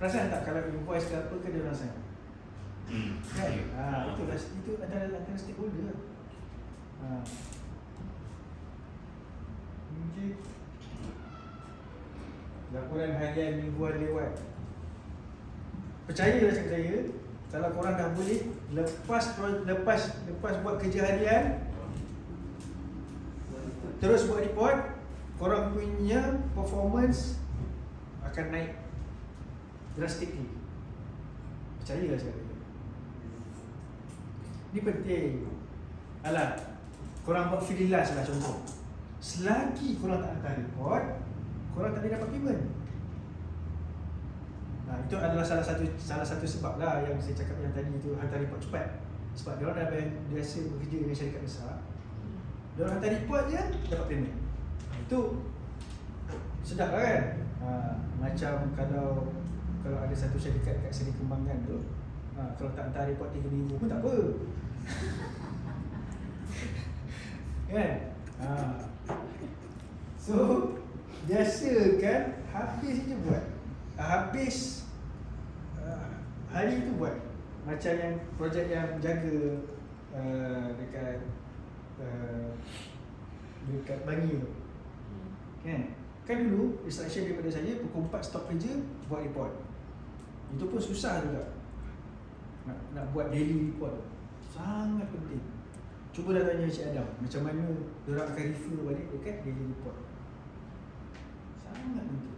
Perasan tak kalau invoice ke apa ke dia orang sign? Kan? Itu adalah antara stakeholder lah. Okay. Laporan harian mingguan lewat. Percayalah cakap saya, kalau korang dah boleh lepas buat kerja harian, terus buat report, korang punya performance akan naik drastically. Percayalah cakap saya. Ini penting. Alah, korang buat freelance lah contoh. Selagi korang tak hantar report, korang tak boleh dapat payment. Itu adalah salah satu sebab lah yang saya cakap yang tadi tu, hantar report cepat. Sebab diorang dah biasa bekerja dengan syarikat besar, diorang hantar report je dapat payment. Itu sedap lah kan? Macam kalau ada satu syarikat kat Seri Kembangan tu, kalau tak hantar report 3 minggu pun tak apa. Kan? So biasa kan, habis je buat. Habis hari tu buat. Macam yang projek yang jaga dekat Bangi tu. Kan dulu instruction daripada saya pukul 4 stop kerja, buat report. Itu pun susah juga. nak buat daily report sangat penting. Cubalah tanya Encik Adam macam mana diorang akan refer balik dekat daily report. Sangat penting.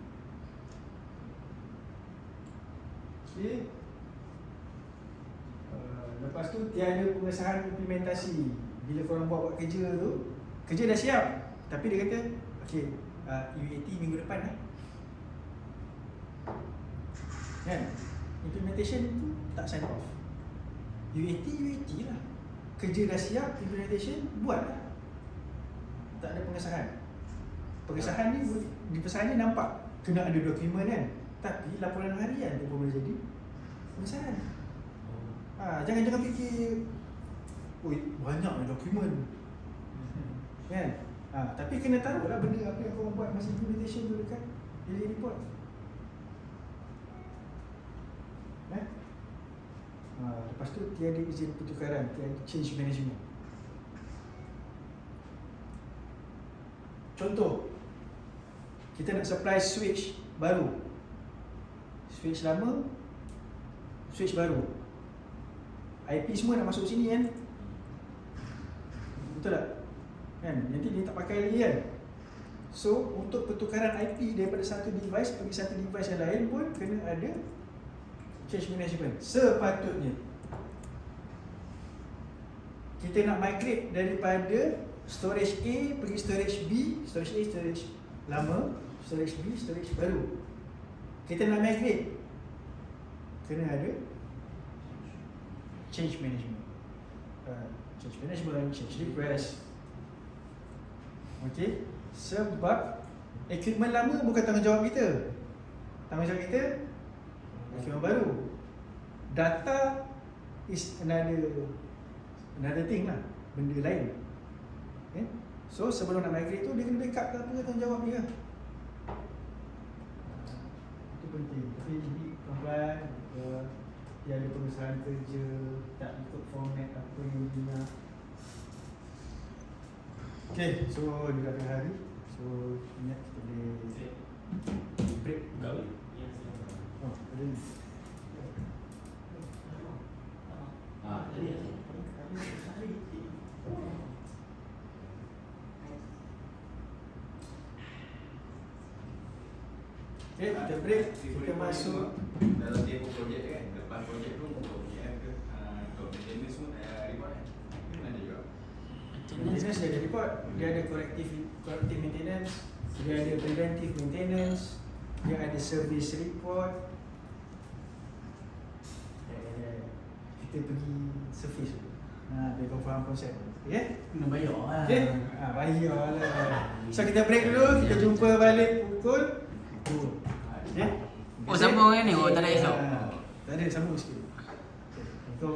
Okay. Lepas tu tiada pengesahan implementasi. Bila korang buat kerja tu, kerja dah siap, tapi dia kata okay, UAT minggu depan kan? Implementation tu tak sign off. UAT lah. Kerja dah siap, implementation buatlah. Tak ada pengesahan. Pengesahan ni di pesanan ni nampak kena ada dokumen kan, tapi laporan harian tu pun boleh jadi pengesahan. Jangan fikir oi banyak dokumen kan. Tapi kena taruhlah benda apa yang korang buat masa implementation tu dekat daily report. Lepas tu tiada izin pertukaran, tiada change management. Contoh, kita nak supply switch baru, switch lama, switch baru, IP semua nak masuk sini kan. Betul tak? Kan? Nanti dia tak pakai lagi kan. So untuk pertukaran IP daripada satu device pergi satu device yang lain pun kena ada change management. Sepatutnya kita nak migrate daripada storage A pergi storage B, storage A storage lama, storage B storage baru. Kita nak migrate, kena ada change management. Change management, change request. Okay, sebab equipment lama bukan tanggungjawab kita. Tanggungjawab kita equipment baru. Data is another thing lah, benda lain. Okay? So sebelum nak migrate tu dia kena backup ke apa tanggungjawab dia. Itu penting. Tapi ini pelan-pelan dia ada pengesahan kerja, tak ikut format apa yang dia nak. Okay, so di belakang hari, so ingat kita boleh break. Gawe. Oh, ada ni. Okay, kita break, kita masuk dalam tempoh projek kan, lepas projek tu untuk PM ke, untuk maintenance pun report kan, ada juga. maintenance. Dia ada report, dia ada corrective maintenance, dia ada preventive maintenance, dia ada service report. Kita pergi service dulu. Biar kau faham konsep. Okay? Kena bayar lah. Okay? Bayar lah. So kita break dulu, kita jumpa balik pukul 2. Okay? Oh, sambung kan ni? Oh, tak ada esok? Tak ada, sambung sikit. Okay.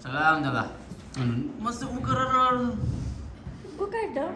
Salam tak lah. Masuk muka radar. Bukan dah.